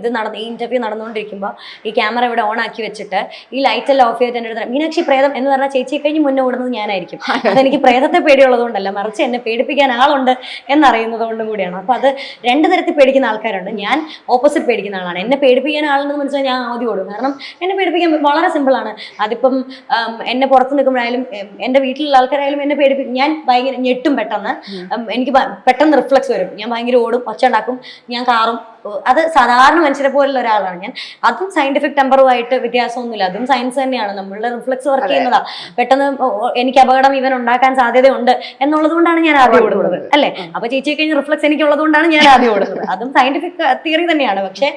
ഇന്റർവ്യൂ നടന്നുകൊണ്ടിരിക്കുമ്പോൾ ഈ ക്യാമറ ഇവിടെ ഓൺ ആക്കി വെച്ചിട്ട് ഈ ലൈറ്റ് എല്ലാം ഓഫ് ചെയ്തിട്ട് എൻ്റെ അടുത്ത് മീനാക്ഷി പ്രേതം എന്ന് പറഞ്ഞാൽ ചേച്ചിയെ കഴിഞ്ഞ് മുന്നേ ഓടുന്നത് ഞാനായിരിക്കും. അതെനിക്ക് പ്രേതത്തെ പേടിയുള്ളതുകൊണ്ടല്ല, മറിച്ച് എന്നെ പേടിപ്പിക്കാൻ ആളുണ്ട് എന്നറിയുന്നത് കൊണ്ടും കൂടിയാണ്. അപ്പൊ അത് രണ്ട് തരത്തിൽ പേടിക്കുന്ന ആൾക്കാരുണ്ട്. ഞാൻ ഓപ്പോസിറ്റ് പേടിക്കുന്ന ആളാണ്. എന്നെ പേടിപ്പിക്കാൻ ആളുണ്ടെന്ന് മനസ്സിലായി ഞാൻ ആദ്യം ഓടും. കാരണം എന്നെ പേടിപ്പിക്കാൻ വളരെ സിമ്പിളാണ്. അതിപ്പം എന്നെ പുറത്ത് നിൽക്കുമ്പോഴായാലും എൻ്റെ വീട്ടിലുള്ള ആൾക്കാരായാലും എന്നെ പേടിപ്പിക്കും. ഞാൻ ഭയങ്കര ഞെട്ടും പെട്ടെന്ന്. എനിക്ക് പെട്ടെന്ന് റിഫ്ലക്സ് വരും. ഞാൻ ഭയങ്കര ഓടും, ഒച്ച ഉണ്ടാക്കും, ഞാൻ കാറും. അത് സാധാരണ മനുഷ്യരെ പോലുള്ള ഒരാളാണ് ഞാൻ. അതും സയന്റിഫിക് ടെമ്പറുമായിട്ട് വ്യത്യാസമൊന്നുമില്ല. അതും സയൻസ് തന്നെയാണ്. നമ്മളുടെ റിഫ്ലക്സ് വർക്ക് ചെയ്യുന്നതാ. പെട്ടെന്ന് എനിക്ക് അപകടം ഇവൻ ഉണ്ടാക്കാൻ സാധ്യതയുണ്ട് എന്നുള്ളത് കൊണ്ടാണ് ഞാൻ ആദ്യം ഓടുന്നത്, അല്ലേ? അപ്പൊ ചേച്ചിയെ കഴിഞ്ഞ് റിഫ്ലക്സ് എനിക്കുള്ളത് കൊണ്ടാണ് ഞാൻ ആദ്യം ഓടുന്നത്. അതും സയന്റിഫിക് തിയറി തന്നെയാണ്. പക്ഷെ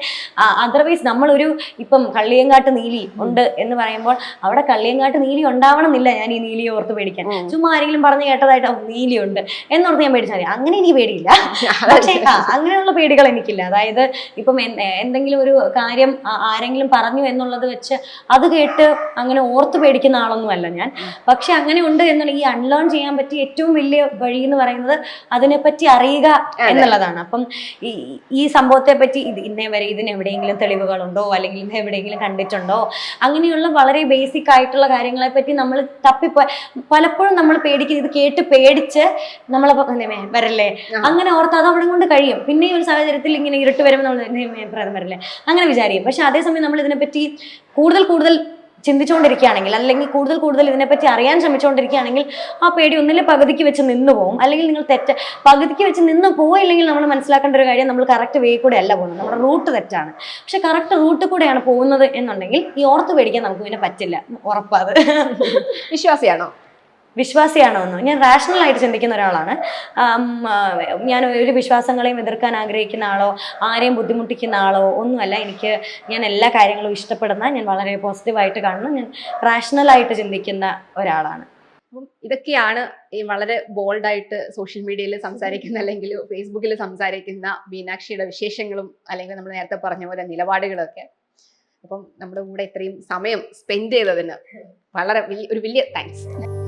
അതർവൈസ് നമ്മളൊരു ഇപ്പം കള്ളിയങ്കാട്ട് നീലി ഉണ്ട് എന്ന് പറയുമ്പോൾ അവിടെ കള്ളിയങ്കാട്ട് നീലി ഉണ്ടാവണം എന്നില്ല ഞാൻ ഈ നീലിയെ ഓർത്ത് പേടിക്കാൻ. ചുമ്മാ ആരെങ്കിലും പറഞ്ഞു കേട്ടതായിട്ട് നീലിയുണ്ട് എന്നോർത്ത് ഞാൻ പേടിച്ചാൽ മതി. അങ്ങനെ എനിക്ക് പേടിയില്ല. പക്ഷേ അങ്ങനെയുള്ള പേടികൾ എനിക്കില്ല. അതായത് ഇപ്പം എന്തെങ്കിലും ഒരു കാര്യം ആരെങ്കിലും പറഞ്ഞു എന്നുള്ളത് വെച്ച് അത് കേട്ട് അങ്ങനെ ഓർത്ത് പേടിക്കുന്ന ആളൊന്നുമല്ല ഞാൻ. പക്ഷെ അങ്ങനെ ഉണ്ട് എന്നുള്ള ഈ അൺലേൺ ചെയ്യാൻ പറ്റിയ ഏറ്റവും വലിയ വഴി എന്ന് പറയുന്നത് അതിനെപ്പറ്റി അറിയുക എന്നുള്ളതാണ്. അപ്പം ഈ സംഭവത്തെ പറ്റി ഇന്നേ വരെ ഇതിന് എവിടെയെങ്കിലും തെളിവുകളുണ്ടോ അല്ലെങ്കിൽ ഇന്ന് എവിടെയെങ്കിലും കണ്ടിട്ടുണ്ടോ, അങ്ങനെയുള്ള വളരെ ബേസിക് ആയിട്ടുള്ള കാര്യങ്ങളെ പറ്റി നമ്മൾ പലപ്പോഴും നമ്മൾ പേടിക്കുന്നത് ഇത് കേട്ട് പേടിച്ച് നമ്മളെ വരല്ലേ അങ്ങനെ ഓർത്ത് അത് അവിടെ കൊണ്ട് കഴിയും. പിന്നെ ഈ ഒരു സാഹചര്യത്തിൽ ഇങ്ങനെ ഇരുട്ട് വരുമ്പോൾ നമ്മൾ പ്രേതം വരല്ലേ അങ്ങനെ വിചാരിക്കും. പക്ഷെ അതേസമയം നമ്മൾ ഇതിനെപ്പറ്റി കൂടുതൽ ചിന്തിച്ചുകൊണ്ടിരിക്കുകയാണെങ്കിൽ അല്ലെങ്കിൽ കൂടുതൽ ഇതിനെപ്പറ്റി അറിയാൻ ശ്രമിച്ചുകൊണ്ടിരിക്കുകയാണെങ്കിൽ ആ പേടി ഒന്നിലെ പകുതിക്ക് വെച്ച് നിന്ന് പോകും. അല്ലെങ്കിൽ നിങ്ങൾ പകുതിക്ക് വെച്ച് നിന്ന് പോയില്ലെങ്കിൽ നമ്മൾ മനസ്സിലാക്കേണ്ട ഒരു കാര്യം, നമ്മൾ കറക്റ്റ് വേ കൂടെ അല്ല പോകുന്നത്, നമ്മുടെ റൂട്ട് തെറ്റാണ്. പക്ഷെ കറക്റ്റ് റൂട്ട് കൂടെയാണ് പോകുന്നത് എന്നുണ്ടെങ്കിൽ ഈ ഓർത്ത് പേടിക്കാൻ നമുക്ക് പിന്നെ പറ്റില്ല, ഉറപ്പാത്. വിശ്വാസിയാണോ? വിശ്വാസിയാണോ എന്ന് ഞാൻ റാഷണൽ ആയിട്ട് ചിന്തിക്കുന്ന ഒരാളാണ്. ഞാൻ ഒരു വിശ്വാസങ്ങളെയും എതിർക്കാൻ ആഗ്രഹിക്കുന്ന ആളോ ആരെയും ബുദ്ധിമുട്ടിക്കുന്ന ആളോ ഒന്നുമല്ല. ഞാൻ എല്ലാ കാര്യങ്ങളും ഇഷ്ടപ്പെടുന്ന, ഞാൻ വളരെ പോസിറ്റീവായിട്ട് കാണുന്ന, ഞാൻ റാഷണലായിട്ട് ചിന്തിക്കുന്ന ഒരാളാണ്. അപ്പം ഇതൊക്കെയാണ് ഈ വളരെ ബോൾഡായിട്ട് സോഷ്യൽ മീഡിയയിൽ സംസാരിക്കുന്ന അല്ലെങ്കിൽ ഫേസ്ബുക്കിൽ സംസാരിക്കുന്ന മീനാക്ഷിയുടെ വിശേഷങ്ങളും അല്ലെങ്കിൽ നമ്മൾ നേരത്തെ പറഞ്ഞ പോലെ നിലപാടുകളൊക്കെ. അപ്പം നമ്മുടെ കൂടെ ഇത്രയും സമയം സ്പെൻഡ് ചെയ്തതിന് വളരെ വലിയ താങ്ക്സ്.